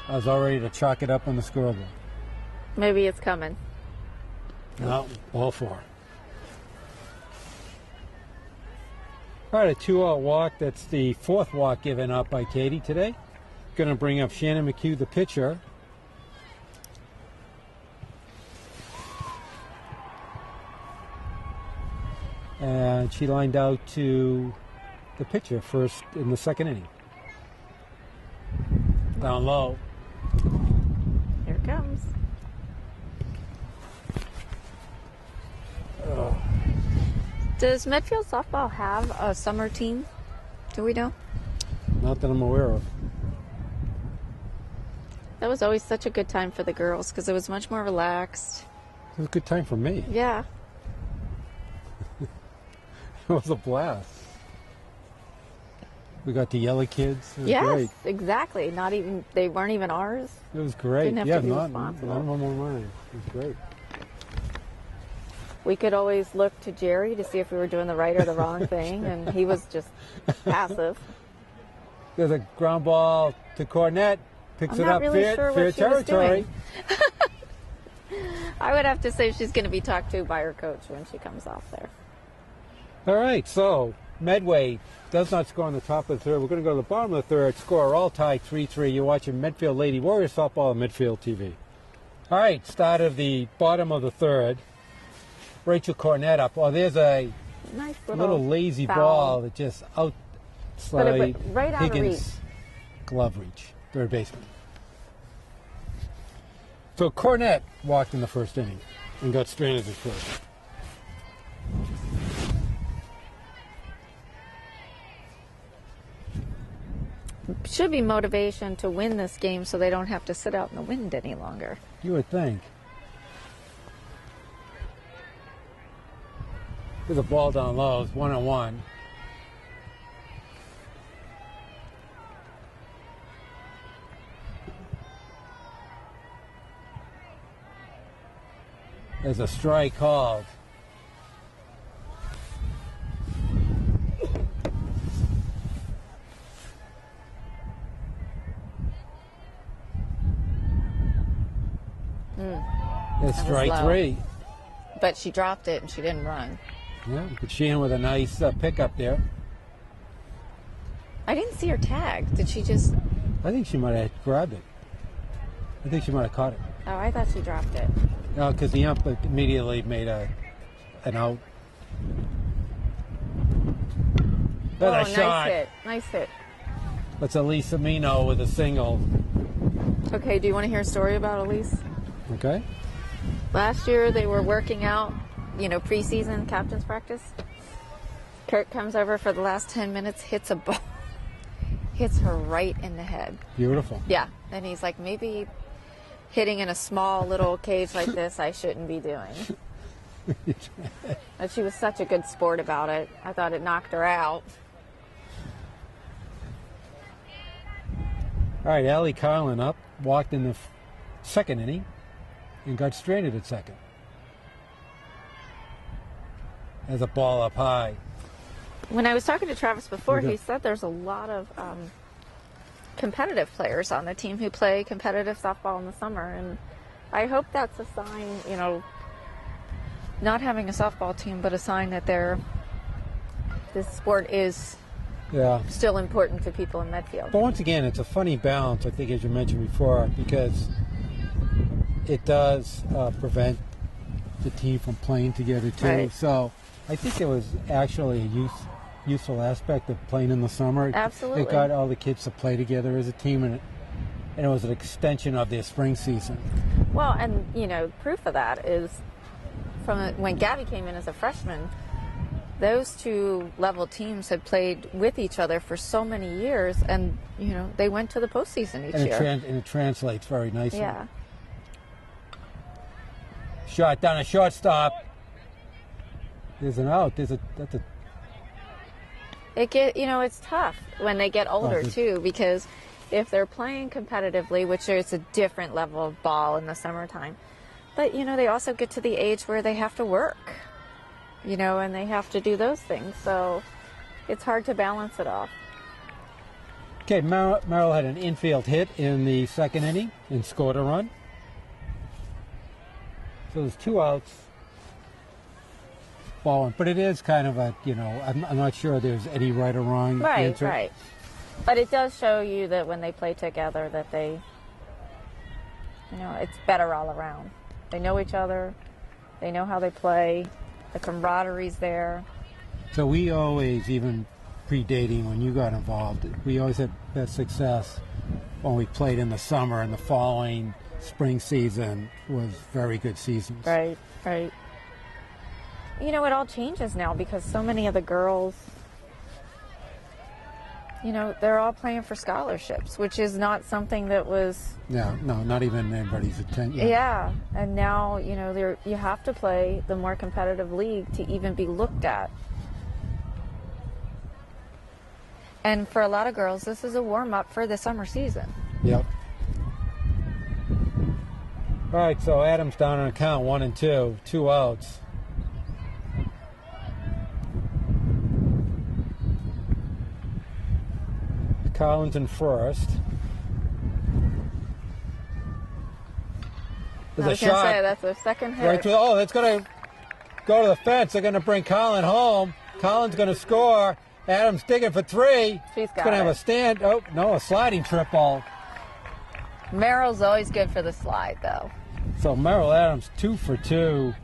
A: I was all ready to chalk it up on the scoreboard.
C: Maybe it's coming.
A: No, ball 4. All right, a 2-out walk. That's the 4th walk given up by Katie today. Going to bring up Shannon McHugh, the pitcher. And she lined out to the pitcher first in the second inning. Down low.
C: Here it comes. Does Medfield softball have a summer team? Do we know?
A: Not that I'm aware of.
C: That was always such a good time for the girls because it was much more relaxed.
A: It was a good time for me.
C: Yeah.
A: It was a blast. We got the yellow kids. It was
C: Yes,
A: great.
C: exactly. They weren't even ours.
A: It was great.
C: Didn't have
A: Yeah,
C: to be
A: none
C: responsible.
A: of them were mine. It was great.
C: We could always look to Jerry to see if we were doing the right or the wrong thing, and he was just passive.
A: There's a ground ball to Cornett. Picks
C: I'm
A: it
C: not
A: up.
C: really
A: fair
C: sure what she was
A: territory.
C: doing. I would have to say she's going to be talked to by her coach when she comes off there.
A: All right, so Medway does not score on the top of the third. We're going to go to the bottom of the third. Score all tied 3-3. You're watching Medfield Lady Warriors softball on Medfield TV. All right, start of the bottom of the third. Rachel Cornett up. Oh, there's a
C: Nice
A: little lazy
C: foul.
A: ball that just outside
C: But it went right out of
A: Higgins'
C: reach.
A: glove reach. Third baseman. So Cornett walked in the first inning and got stranded at first.
C: Should be motivation to win this game so they don't have to sit out in the wind any longer.
A: You would think. There's a ball down low. It's 1-1. There's a strike called. It's strike
C: low.
A: 3.
C: But she dropped it and she didn't run.
A: Yeah, but Sheehan with a nice pickup there.
C: I didn't see her tag. Did she just...
A: I think she might have grabbed it. I think she might have caught it.
C: Oh, I thought she dropped it.
A: No, because the ump immediately made an out. That's a shot.
C: Nice hit. Nice hit.
A: That's Elise Amino with a single.
C: Okay, do you want to hear a story about Elise?
A: Okay.
C: Last year they were working out, preseason captain's practice. Kurt comes over for the last 10 minutes, hits a ball, hits her right in the head.
A: Beautiful.
C: Yeah, and he's like, maybe hitting in a small little cage like this I shouldn't be doing. And she was such a good sport about it. I thought it knocked her out.
A: All right, Allie Carlin up, walked in the second inning, and got stranded at second. There's a ball up high.
C: When I was talking to Travis before, he said there's a lot of competitive players on the team who play competitive softball in the summer, and I hope that's a sign, not having a softball team, but a sign that this sport is still important to people in Medfield.
A: But once again, it's a funny balance, I think, as you mentioned before, because it does prevent the team from playing together, too.
C: Right.
A: So I think there was actually a useful aspect of playing in the summer.
C: Absolutely.
A: It got all the kids to play together as a team, and it was an extension of their spring season.
C: Well, and, proof of that is from when Gabby came in as a freshman, those two level teams had played with each other for so many years, and, they went to the postseason each year.
A: And it translates very nicely.
C: Yeah.
A: Shot down a shortstop. There's an out. It's
C: tough when they get older too, because if they're playing competitively, which is a different level of ball in the summertime, but they also get to the age where they have to work, and they have to do those things. So it's hard to balance it off.
A: Okay, Merrill had an infield hit in the second inning and scored a run. So there's 2 outs. Ball, but it is kind of I'm not sure there's any right or wrong answer.
C: Right. But it does show you that when they play together that they, it's better all around. They know each other. They know how they play. The camaraderie's there.
A: So we always, even predating when you got involved, we always had best success when we played in the summer, and the following spring season was very good seasons.
C: Right, right. You know, it all changes now because so many of the girls, you know, they're all playing for scholarships, which is not something that was...
A: Yeah, no, not even anybody's attention.
C: Yeah, and now, you know, you have to play the more competitive league to even be looked at. And for a lot of girls, this is a warm-up for the summer season.
A: Yep. All right, so Adams down on count 1 and 2, 2 outs. Collins in first. There's
C: I
A: a
C: was going to
A: shot
C: say, that's their second hit.
A: right through. Oh, that's going to go to the fence. They're going to bring Collins home. Collins going to score. Adams digging for 3.
C: She's got
A: going to have
C: it.
A: a stand. Oh, no, a sliding triple.
C: Merrill's always good for the slide, though.
A: So Merrill Adams 2 for 2.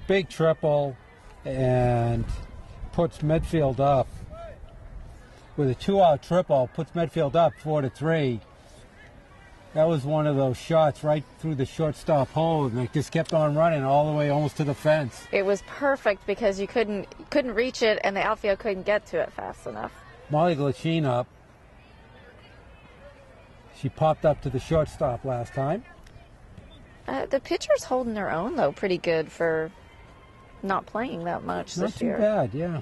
A: Big triple, and puts Medfield up. With a 2-out triple, puts Medfield up 4-3. That was one of those shots right through the shortstop hole, and they just kept on running all the way almost to the fence.
C: It was perfect because you couldn't reach it, and the outfield couldn't get to it fast enough.
A: Molly Glasheen up. She popped up to the shortstop last time.
C: The pitcher's holding their own, though, pretty good for not playing that much
A: Not
C: this
A: too
C: year.
A: bad, yeah.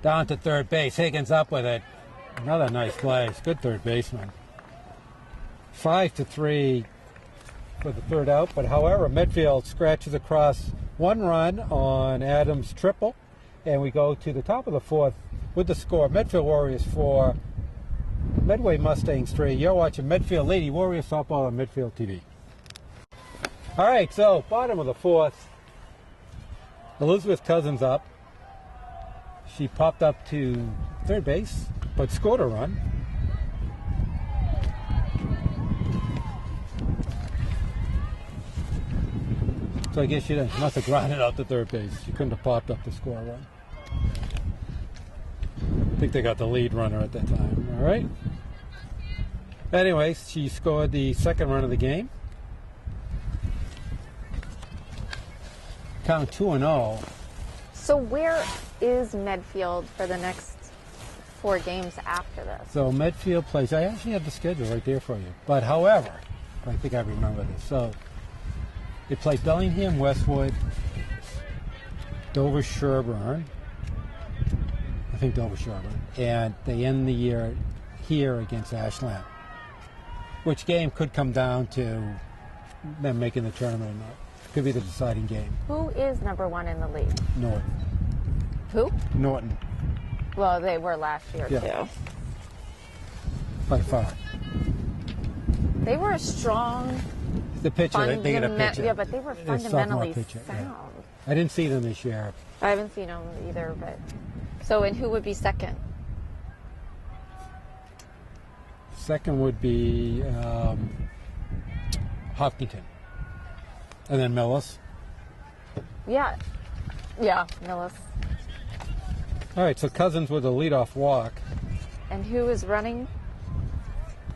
A: Down to third base. Higgins up with it. Another nice play. Good third baseman. 5-3 for the third out. But however, Medfield scratches across 1 run on Adams' triple. And we go to the top of the 4th with the score. Medfield Warriors 4, Medway Mustangs 3. You're watching Medfield Lady Warriors softball on Medfield TV. All right, so bottom of the 4th. Elizabeth Cousins up. She popped up to third base, but scored a run. So I guess she must have grounded out to third base. She couldn't have popped up to score a run. I think they got the lead runner at that time. All right. Anyways, she scored the second run of the game. Count 2-0.
C: So where is Medfield for the next 4 games after this?
A: So Medfield plays. I actually have the schedule right there for you. But however, I think I remember this. So they play Bellingham, Westwood, Dover, Sherburne. I think Dover, Sherburne. And they end the year here against Ashland. Which game could come down to them making the tournament or not. Could be the deciding game.
C: Who is number 1 in the league?
A: Norton.
C: Who?
A: Norton,
C: Well, they were last year,
A: Yeah.
C: too.
A: by far.
C: They were a strong,
A: The pitcher, they get a pitcher.
C: yeah, but they were
A: A sophomore
C: fundamentally
A: pitcher, yeah.
C: sound.
A: I didn't see them this year.
C: I haven't seen them either, but... So, and who would be second?
A: Second would be Hopkinton. And then Millis.
C: Yeah. Yeah, Millis.
A: All right, so Cousins with a leadoff walk.
C: And who is running?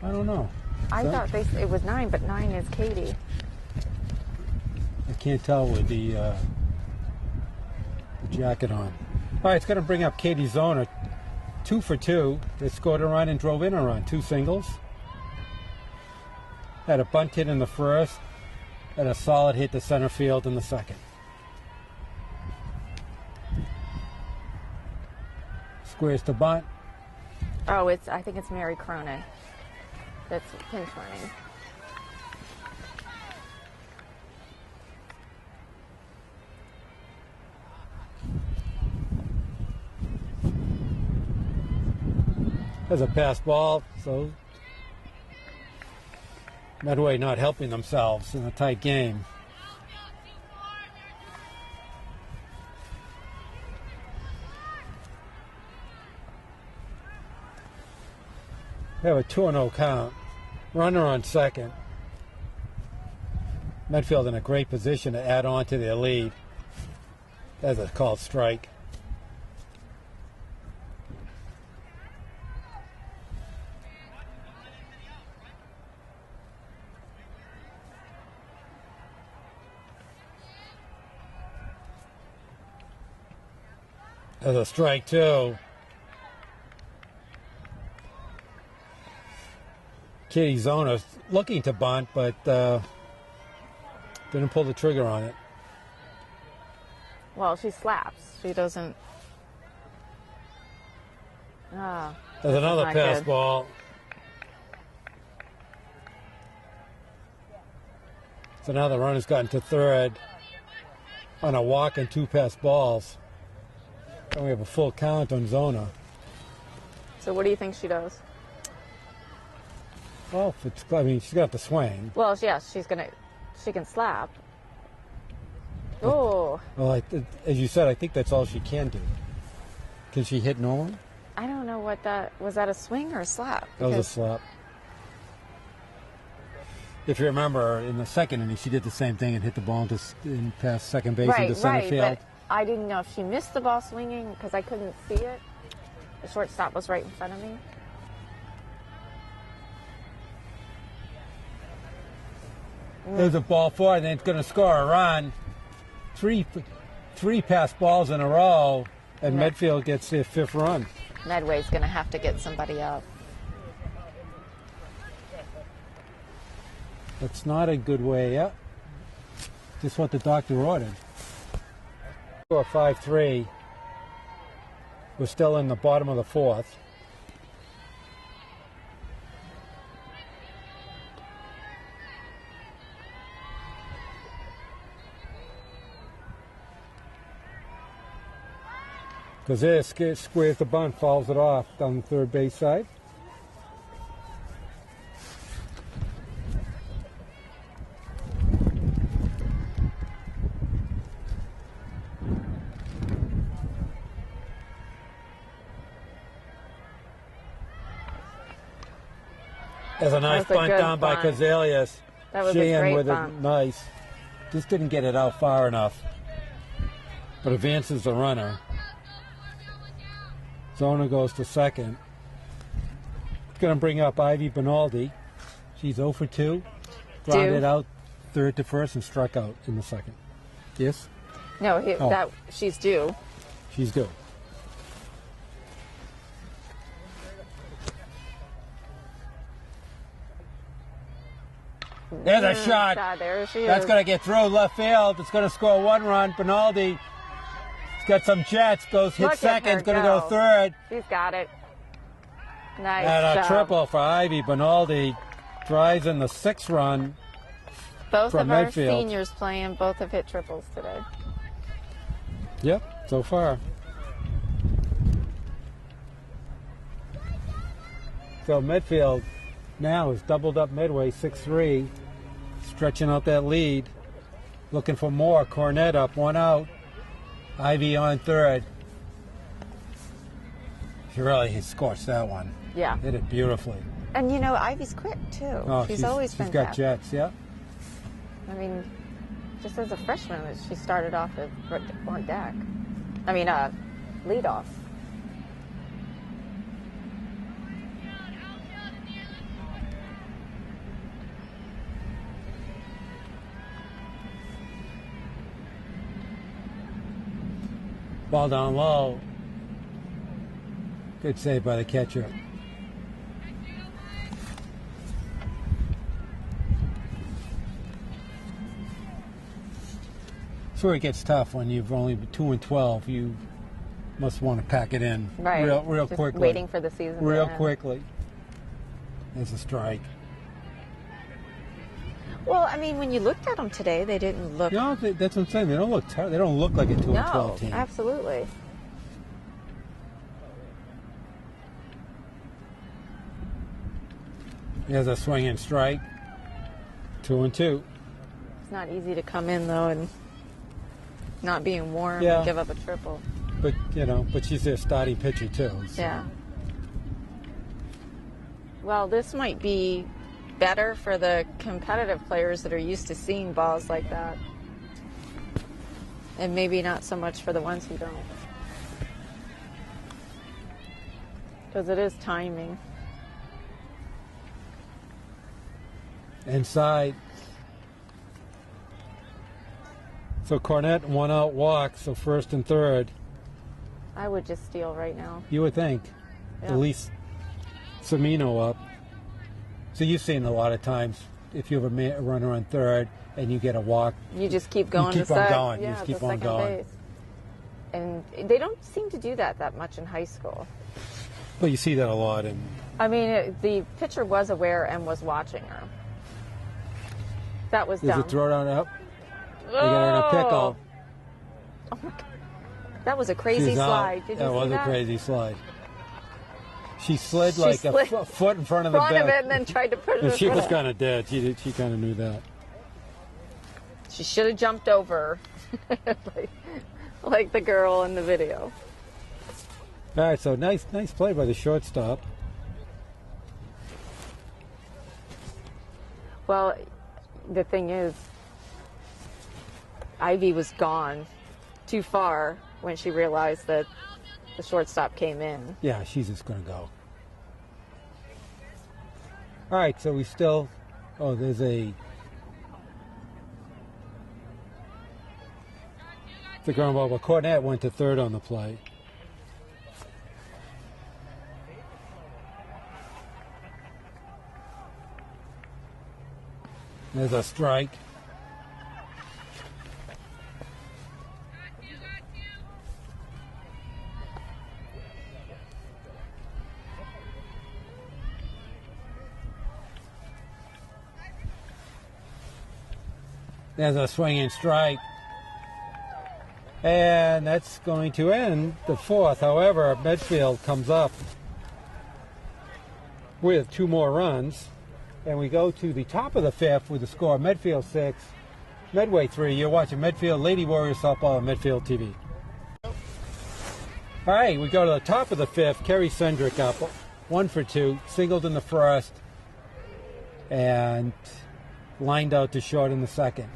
A: I don't know.
C: I
A: So-
C: thought it was 9, but 9 is Katie.
A: I can't tell with the jacket on. All right, it's going to bring up Katie Zoner. 2 for 2. They scored a run and drove in a run. 2 singles. Had a bunt hit in the first. And a solid hit to center field in the second. Squares to bunt.
C: Oh, I think it's Mary Cronin that's pinch running.
A: There's a pass ball, so Medway not helping themselves in a tight game. They have a 2-0 count. Runner on second. Medfield in a great position to add on to their lead. That's a called strike. That's a strike too. Katie Zona's looking to bunt, but didn't pull the trigger on it.
C: Well, she slaps. She doesn't.
A: There's another pass ball. So now the runner's gotten to third on a walk and 2 pass balls. And we have a full count on Zona.
C: So what do you think she does?
A: Well, if it's, I mean, she's got the swing.
C: Well, yes, she can slap. Oh.
A: Well, as you said, I think that's all she can do. Can she hit normal?
C: I don't know what that was. That a swing or a slap?
A: That was a slap. If you remember, in the second inning, she did the same thing and hit the ball in past second base into center field.
C: But I didn't know if she missed the ball swinging because I couldn't see it. The shortstop was right in front of me.
A: There's a ball forward, and then it's going to score a run. Three pass balls in a row, and Medfield gets their 5th run.
C: Medway's going to have to get somebody out.
A: That's not a good way. Yeah, just what the doctor ordered. Score 5-3. We're still in the bottom of the 4th. Because there, squares the bunt, fouls it off down the third base side. There's a nice bunt down by Kazalias.
C: That was a great bunt.
A: Nice. Just didn't get it out far enough. But advances the runner. Zona goes to second. It's going to bring up Ivy Benaldi. She's 0 for 2. Grounded out third to first and struck out in the second. Yes?
C: No, she's due.
A: She's due. There's a shot.
C: There she is.
A: That's going to get through left field. It's going to score 1 run. Benaldi got some jets, hit second, going to go third.
C: She's got it. Nice
A: And a
C: job.
A: triple for Ivy Benaldi. Drives in the 6th run.
C: Both
A: from
C: of our
A: Medfield.
C: seniors playing, both have hit triples today.
A: Yep, so far. So Medfield now has doubled up Medway 6-3, stretching out that lead. Looking for more. Cornett up, 1 out. Ivy on third. She really scorched that one.
C: Yeah.
A: Hit it beautifully.
C: And you know, Ivy's quick too.
A: Oh,
C: she's always been
A: She's got
C: fast.
A: jets, yeah.
C: I mean, just as a freshman, she started off on deck. I mean, lead off.
A: Ball down low. Good save by the catcher. That's where it gets tough when you've only 2 and 12. You must want to pack it in real
C: Just
A: quickly.
C: waiting for the season.
A: Real
C: to end.
A: quickly. There's a strike.
C: Well, I mean, when you looked at them today, they didn't look.
A: No, that's what I'm saying. They don't look terrible. They don't look like a 2 and 12 team.
C: Absolutely.
A: There's a swing and strike. 2 and 2.
C: It's not easy to come in though and not being warm
A: Yeah.
C: and give up a triple.
A: But but she's their starting pitcher too. So.
C: Yeah. Well, this might be better for the competitive players that are used to seeing balls like that. And maybe not so much for the ones who don't. Because it is timing.
A: Inside. So Cornett, 1 out walk, so first and third.
C: I would just steal right now.
A: You would think.
C: Yeah.
A: At least Semino up. So you've seen a lot of times if you have a runner on third and you get a walk.
C: You just keep going
A: you keep
C: to
A: on
C: second.
A: going.
C: Yeah,
A: You just keep
C: to
A: on
C: second
A: going.
C: base. And they don't seem to do that much in high school.
A: But you see that a lot in.
C: I mean, the pitcher was aware and was watching her. That was
A: There's
C: dumb.
A: a throw down up. They got her in a pickle.
C: Oh my God. That was a crazy
A: She's out.
C: slide. Did you
A: That
C: see
A: was
C: that?
A: a crazy slide. She slid
C: She
A: like
C: slid
A: a foot in front of the
C: Front of
A: bat.
C: it and then tried to push
A: And
C: it.
A: she was kind of dead. She kind of knew that.
C: She should have jumped over, like the girl in the video.
A: All right, so nice play by the shortstop.
C: Well, the thing is, Ivy was gone too far when she realized that the shortstop came in.
A: Yeah, she's just going to go. All right, so we still. Oh, there's a. The ground ball, but Cornett went to third on the play. There's a strike. There's a swinging strike. And that's going to end the fourth. However, Medfield comes up with 2 more runs. And we go to the top of the fifth with the score Medfield 6, Medway 3. You're watching Medfield Lady Warriors Softball on Medfield TV. All right, we go to the top of the fifth. Kerry Sendrick up 1 for 2, singled in the first, and lined out to short in the second.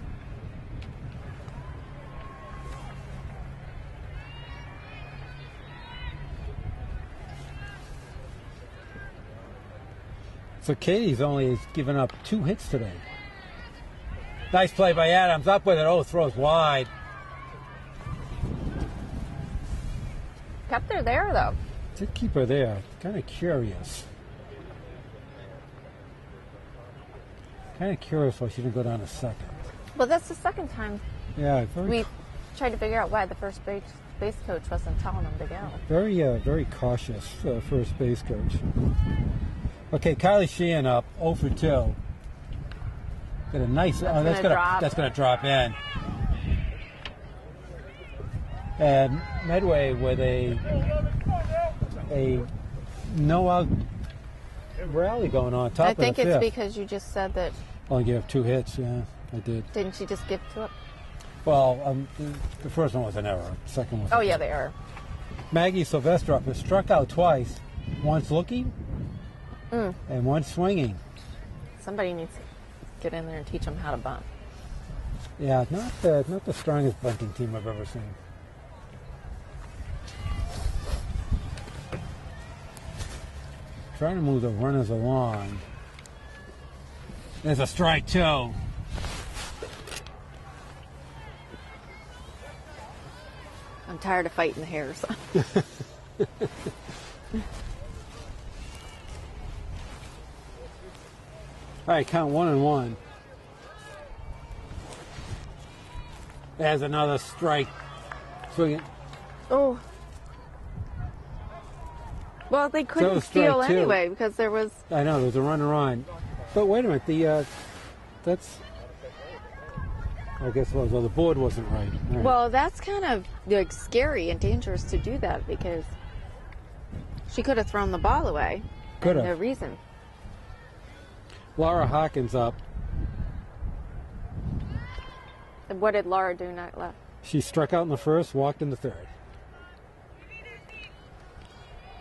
A: So Katie's only given up 2 hits today. Nice play by Adams. Up with it. Oh, throws wide.
C: Kept her there, though.
A: Did keep her there. Kind of curious. Kind of curious why she didn't go down a second.
C: Well, that's the second time
A: Yeah,
C: we tried to figure out why the first base coach wasn't telling them to go.
A: very cautious first base coach. Okay, Kylie Sheehan up 0 for 2. Got a nice. That's gonna drop in. And Medway with a no out rally going on top
C: I
A: of the
C: think it's
A: fifth.
C: because you just said that.
A: Only gave up 2 hits. Yeah, I did.
C: Didn't she just give to it?
A: Well, the first one was an error. The second was.
C: Oh yeah, they are.
A: Maggie Sylvestrov has struck out twice. Once looking, and once swinging.
C: Somebody needs to get in there and teach them how to bunt.
A: Yeah, not the strongest bunting team I've ever seen. Trying to move the runners along. There's a strike 2.
C: I'm tired of fighting the hares.
A: All right, count 1-1. There's another strike. Swinging.
C: Oh. Well, they couldn't
A: was strike
C: steal
A: 2.
C: anyway because there was.
A: I know there's a runner on, but wait a minute. That's. I guess well, the board wasn't right. All right.
C: Well, that's kind of like scary and dangerous to do that because she could have thrown the ball away.
A: Could
C: and
A: have.
C: No reason.
A: Laura Hawkins up.
C: And what did Laura do not left?
A: She struck out in the first, walked in the third.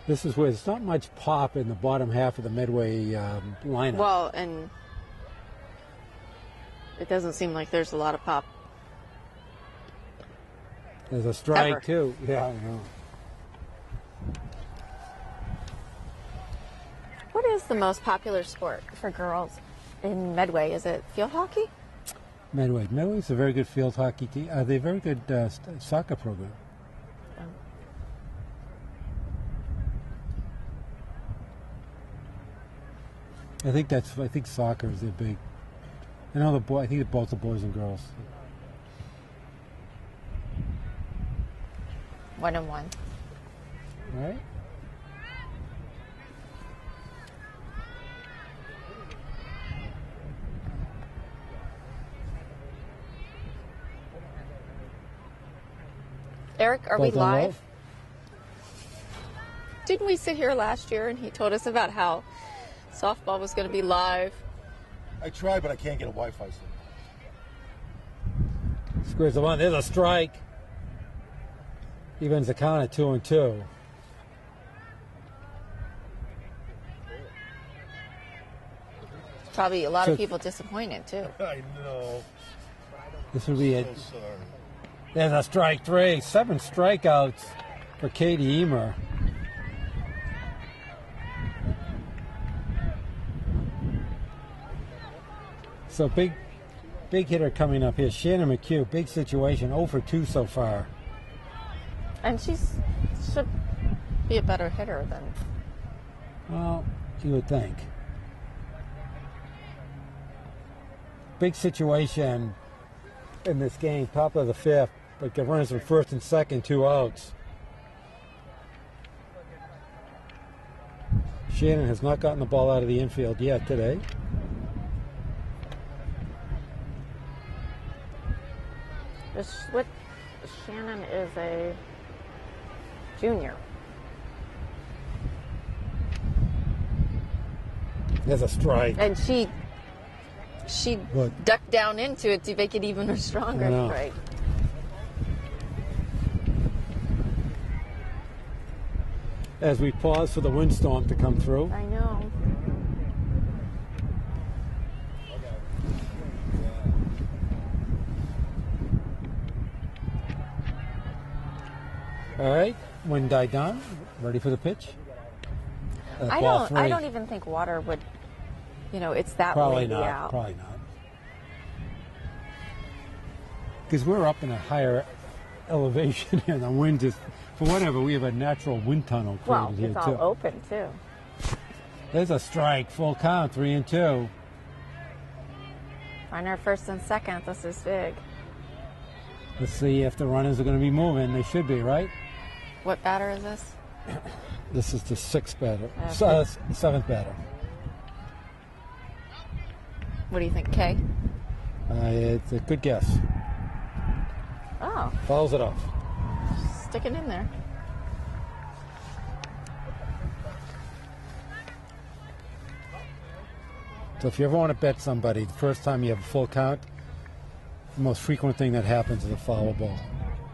A: This is where there's not much pop in the bottom half of the Medway lineup.
C: Well, and it doesn't seem like there's a lot of pop
A: There's a strike,
C: Ever.
A: too. Yeah, I know.
C: What is the most popular sport for girls in Medway? Is it field hockey?
A: Medway. Medway's a very good field hockey team. They're a very good soccer program. I think soccer is their big. I know I think it's both the boys and girls.
C: 1-1.
A: All right.
C: Eric, are we
A: Both on
C: live?
A: live?
C: Didn't we sit here last year and he told us about how softball was going to be live?
E: I tried, but I can't get a Wi-Fi signal.
A: Squares the one. There's a strike. Evens the count at 2-2.
C: Probably a lot
A: So-
C: of people disappointed too.
E: I know.
A: This would be it.
E: So sorry.
A: There's a strike 3. 7 strikeouts for Katie Emer. So big hitter coming up here. Shannon McHugh, big situation. 0 for 2 so far.
C: And she should be a better hitter than.
A: Well, you would think. Big situation in this game, top of the 5th, but the runners from first and second, 2 outs. Shannon has not gotten the ball out of the infield yet today.
C: What Shannon is a junior.
A: There's a strike.
C: And she
A: What?
C: ducked down into it to make it even a
A: I
C: stronger
A: know.
C: strike.
A: As we pause for the windstorm to come through.
C: I know.
A: All right, wind died down. Ready for the pitch?
C: I
A: Ball
C: don't.
A: three.
C: I don't even think water would. It's that
A: Probably
C: way
A: not.
C: out.
A: Probably not. Because we're up in a higher elevation and the wind just, for whatever, we have a natural wind tunnel created
C: Well,
A: here
C: it's all
A: too.
C: open too.
A: There's a strike, full count, 3-2.
C: On our first and second, this is big.
A: Let's see if the runners are going to be moving. They should be, right?
C: What batter is this?
A: This is the 6th batter,
C: Okay.
A: 7th batter.
C: What do you think, Kay?
A: It's a good guess.
C: Oh,
A: Fouls it off.
C: stick it in there.
A: So if you ever want to bet somebody, the first time you have a full count, the most frequent thing that happens is a foul ball.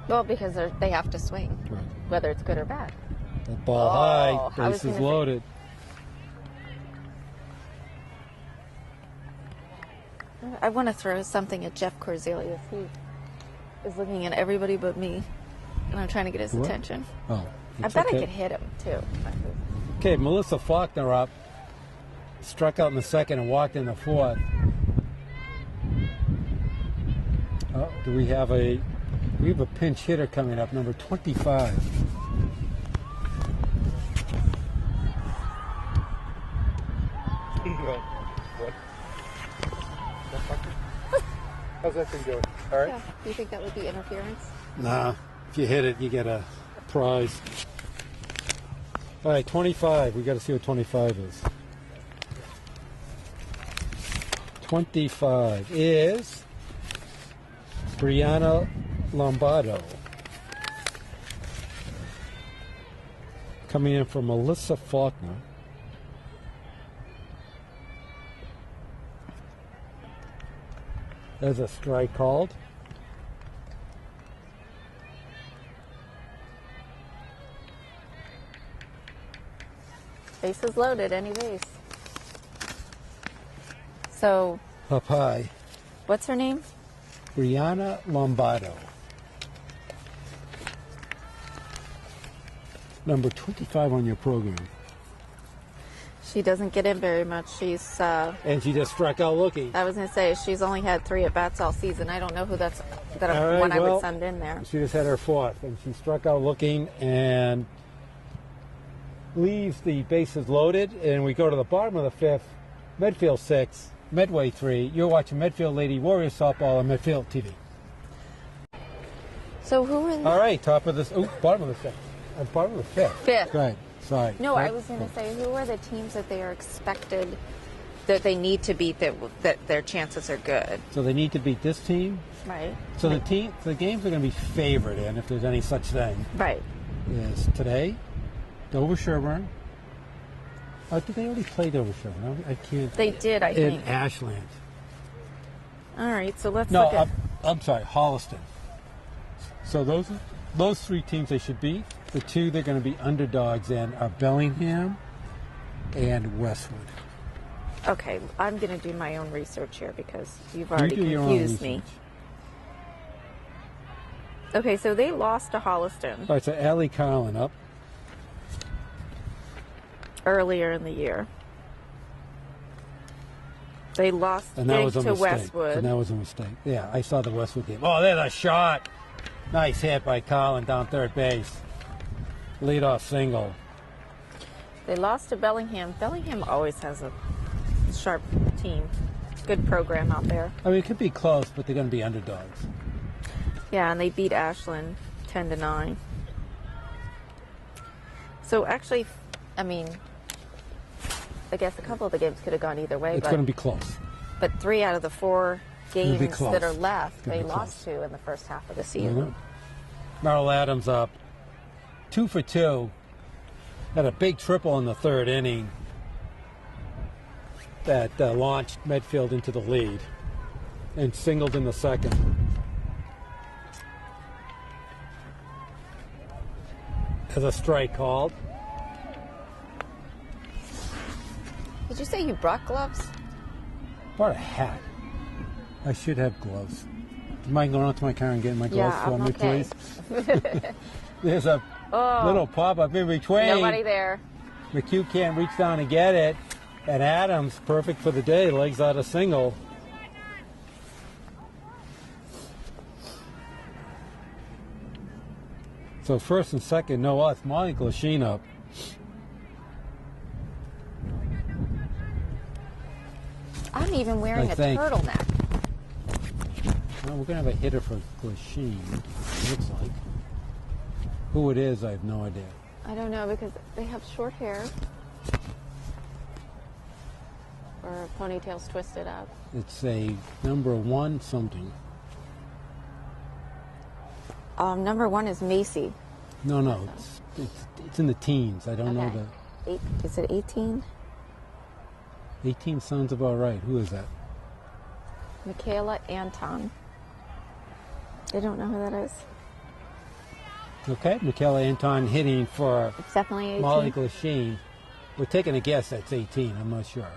C: Well, because they have to swing,
A: Right.
C: whether it's good or bad.
A: That ball
C: Oh,
A: high,
C: I was
A: bases
C: gonna say-
A: loaded.
C: I want to throw something at Jeff Corzelius. He is looking at everybody but me, and I'm trying to get his
A: What?
C: attention.
A: Oh,
C: I
A: it's
C: bet
A: okay.
C: I could hit him too.
A: Okay, Melissa Faulkner up. Struck out in the 2nd and walked in the 4th. Oh, do we have a pinch hitter coming up, number 25.
E: What? How's that thing going? All right.
C: Yeah. Do you think that would be interference?
A: Nah, if you hit it, you get a prize. All right, 25. We got to see what 25 is. 25 is Brianna Lombardo. Coming in from Melissa Faulkner. There's a strike called.
C: Bases loaded, any base. So,
A: Up high.
C: what's her name?
A: Brianna Lombardo. number 25 on your program.
C: She doesn't get in very much. She's,
A: And she just struck out looking.
C: I was going to say, she's only had 3 at-bats all season. I don't know who that's
A: All right,
C: one I
A: well,
C: would send in there.
A: She just had her 4th, and she struck out looking and leaves the bases loaded. And we go to the bottom of the 5th, Medfield 6, Medway 3. You're watching Medfield Lady Warriors softball on Medfield TV.
C: So who in
A: All right, top of this. Oh, bottom of the 5th. Bottom of the 5th.
C: 5th?
A: Go ahead. Sorry.
C: No,
A: Right?
C: I was going to say, who are the teams that they are expected, that they need to beat, that their chances are good,
A: So they need to beat this team.
C: right?
A: So the games are going to be favored in, if there's any such thing,
C: Right.
A: is today, Dover Sherburne. Oh, did they already play Dover Sherburne? I can't.
C: They did, I
A: In
C: think.
A: Ashland.
C: All right, so let's
A: No,
C: look at...
A: I'm sorry, Holliston. So those 3 teams they should beat. The 2 they're going to be underdogs in are Bellingham and Westwood.
C: Okay, I'm going to do my own research here because you've
A: You
C: already
A: do your own
C: confused me.
A: research.
C: Okay, so they lost to Holliston
A: All right, so Allie Carlin up.
C: earlier in the year. They lost
A: And that
C: big
A: was a
C: to
A: mistake.
C: Westwood.
A: And that was a mistake. Yeah, I saw the Westwood game. Oh, there's a shot. Nice hit by Carlin down third base. Leadoff single.
C: They lost to Bellingham. Bellingham always has a sharp team. Good program out there.
A: I mean, it could be close, but they're going to be underdogs.
C: Yeah, and they beat Ashland 10-9. So actually, I mean, I guess a couple of the games could have gone either way.
A: It's
C: but,
A: going to be close.
C: But 3 out of the 4
A: gonna be
C: games
A: close.
C: that are left,
A: gonna
C: they
A: be
C: lost
A: close.
C: to in the first half of the
A: You
C: season.
A: know? Merrill Adams up 2 for 2. Had a big triple in the 3rd inning that launched Medfield into the lead, and singled in the 2nd. As a strike called.
C: Did you say you brought gloves?
A: Bought a hat. I should have gloves. Do you mind going out to my car and getting my gloves
C: Yeah,
A: for
C: I'm
A: me,
C: okay.
A: please? There's a little pop-up in between.
C: Nobody there.
A: McHugh can't reach down to get it. And Adams, perfect for the day, legs out a single. So first and second, no outs. Molly Glasheen up.
C: I'm even wearing
A: I
C: a
A: think.
C: turtleneck.
A: Well, we're going to have a hitter for Glasheen, looks like. Who it is, I have no idea.
C: I don't know because they have short hair. Or ponytails twisted up.
A: It's a number 1 something.
C: Number 1 is Macy.
A: No, it's in the teens. I don't know
C: Okay. Is it 18?
A: the 18 sounds about right. Who is that?
C: Michaela Anton. They don't know who that is.
A: Okay, Michaela Anton hitting for
C: It's definitely 18.
A: Molly Glasheen. We're taking a guess that's 18. I'm not sure.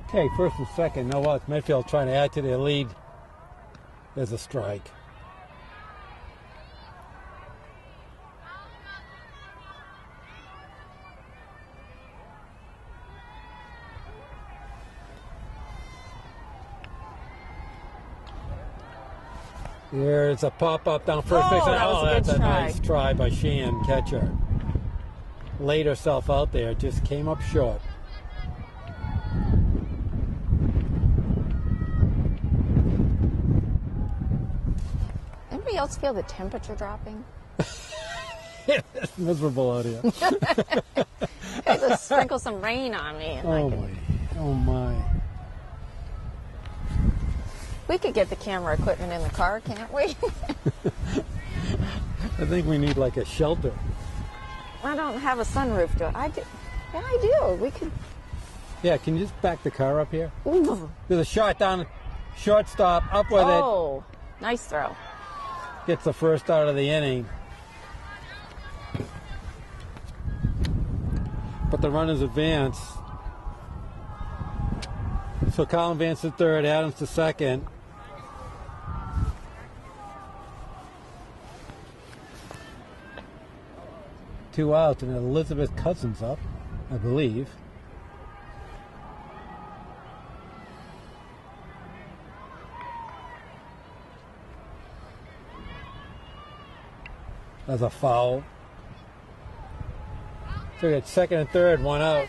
A: Okay, first and second. No outs. Medfield trying to add to their lead. There's a strike. There's a pop-up down first base.
C: that was a good
A: That's a
C: try.
A: nice try by Sheehan, catcher. Laid herself out there, just came up short.
C: Anybody else feel the temperature dropping?
A: It's miserable out here.
C: Just sprinkle some rain on me. And
A: Oh my, oh my.
C: We could get the camera equipment in the car, can't we?
A: I think we need like a shelter.
C: I don't have a sunroof, do I? Do. Yeah, I do. We could.
A: Yeah, can you just back the car up here?
C: Ooh.
A: There's a shot down, shortstop, up with
C: Oh, nice throw.
A: it. Gets the first out of the inning. but the runners advance. So Colin Vance to third, Adams to second. Two out, and Elizabeth Cousins up, I believe. That's a foul. So we got second and third, one out.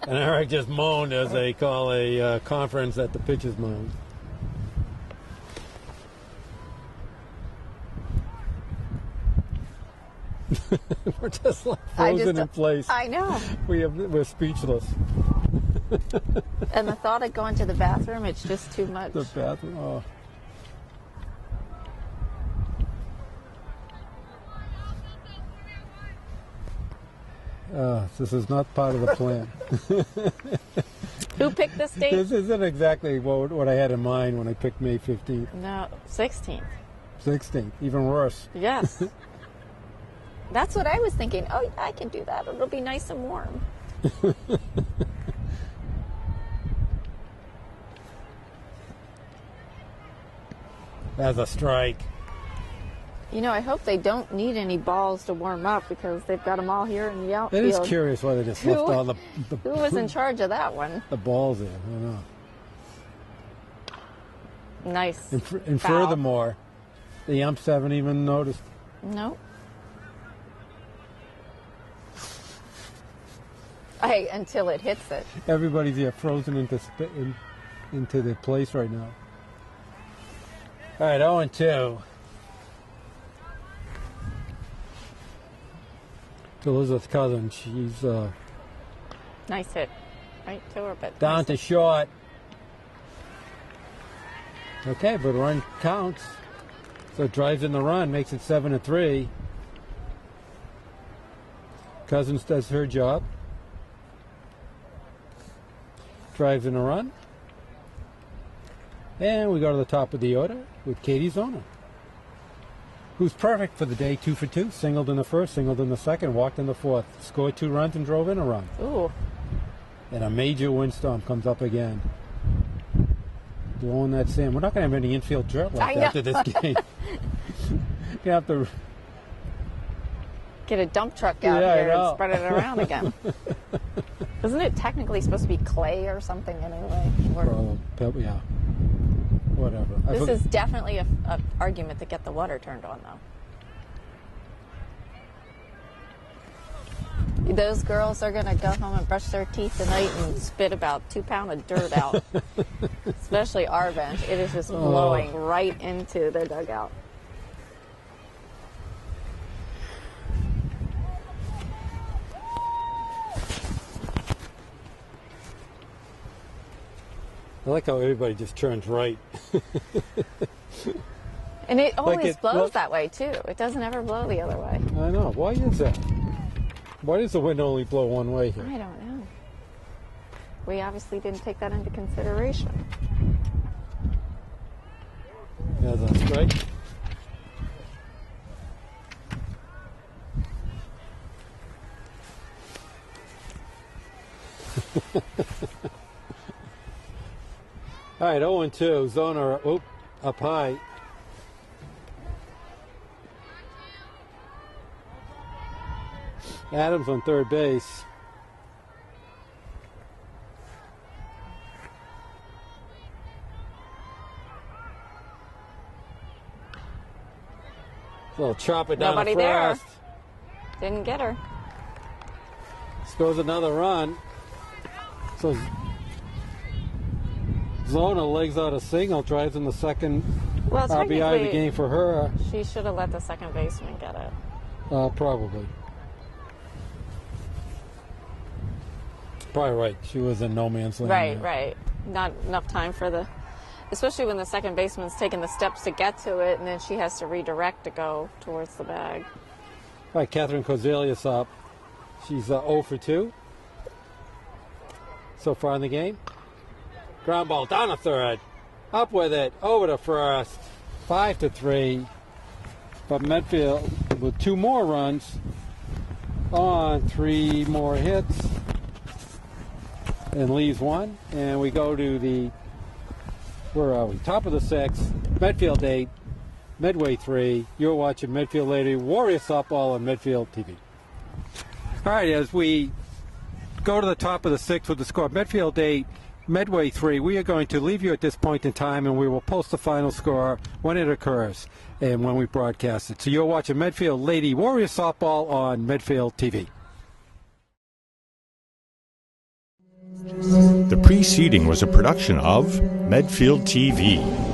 A: And Eric just moaned as they call a conference at the pitcher's mound. We're just like frozen in place.
C: I know.
A: We're speechless.
C: And the thought of going to the bathroom, it's just too much.
A: The bathroom, oh. This is not part of the plan.
C: Who picked this date?
A: This isn't exactly what I had in mind when I picked May 15th.
C: No, 16th.
A: 16th, even worse.
C: Yes. That's what I was thinking. Oh, I can do that. It'll be nice and warm.
A: That's a strike.
C: You know, I hope they don't need any balls to warm up because they've got them all here in the outfield.
A: It is curious why they just left all the
C: Who was in charge of that one?
A: the balls there. I don't know.
C: Nice.
A: And
C: foul.
A: furthermore, the umps haven't even noticed.
C: No. Until it hits it.
A: Everybody's here frozen into their place right now. All right, 0-2. To Elizabeth Cousins, she's
C: Nice hit. Right to her, but
A: down
C: nice
A: to
C: hit.
A: short. Okay, but run counts. So it drives in the run, makes it 7-3. Cousins does her job. Drives in a run. And we go to the top of the order with Katie Zona, who's perfect for the day, 2 for 2. Singled in the first, singled in the second, walked in the fourth. Scored 2 runs and drove in a run.
C: Ooh.
A: And a major windstorm comes up again. Blowing that sand. We're not going to have any infield dirt left after this game. You have to
C: Get a dump truck out here and spread it around again. Isn't it technically supposed to be clay or something anyway?
A: Yeah. Whatever.
C: This is definitely a argument to get the water turned on, though. Those girls are going to go home and brush their teeth tonight and spit about 2 pounds of dirt out. Especially our bench. It is just blowing right into the dugout.
A: I like how everybody just turns right.
C: And it always blows that way, too. It doesn't ever blow the other way.
A: I know. Why is that? Why does the wind only blow one way here?
C: I don't know. We obviously didn't take that into consideration.
A: There's a strike. All right, 0-2. Zona up high. Adams on third base. So they'll chop it down
C: Nobody
A: to
C: there.
A: first.
C: Didn't get her.
A: Scores another run. So Zona legs out a single, drives in the second RBI of the game for her.
C: She should have let the second baseman get it.
A: Probably. Probably right. She was in no man's land.
C: Right, right. Not enough time for the... Especially when the second baseman's taking the steps to get to it, and then she has to redirect to go towards the bag.
A: All right, Catherine Kozelius up. She's 0 for 2 so far in the game. Ground ball down a third. up with it, over to first, 5-3. But Medfield with 2 more runs on 3 more hits and leaves 1. And we go to the, where are we? Top of the 6th, Medfield 8, Medway 3. You're watching Medfield Lady Warrior Softball on Medfield TV. All right, as we go to the top of the 6th with the score, Medfield 8, Medway 3, we are going to leave you at this point in time, and we will post the final score when it occurs and when we broadcast it. So you're watching Medfield Lady Warrior Softball on Medfield TV.
F: The preceding was a production of Medfield TV.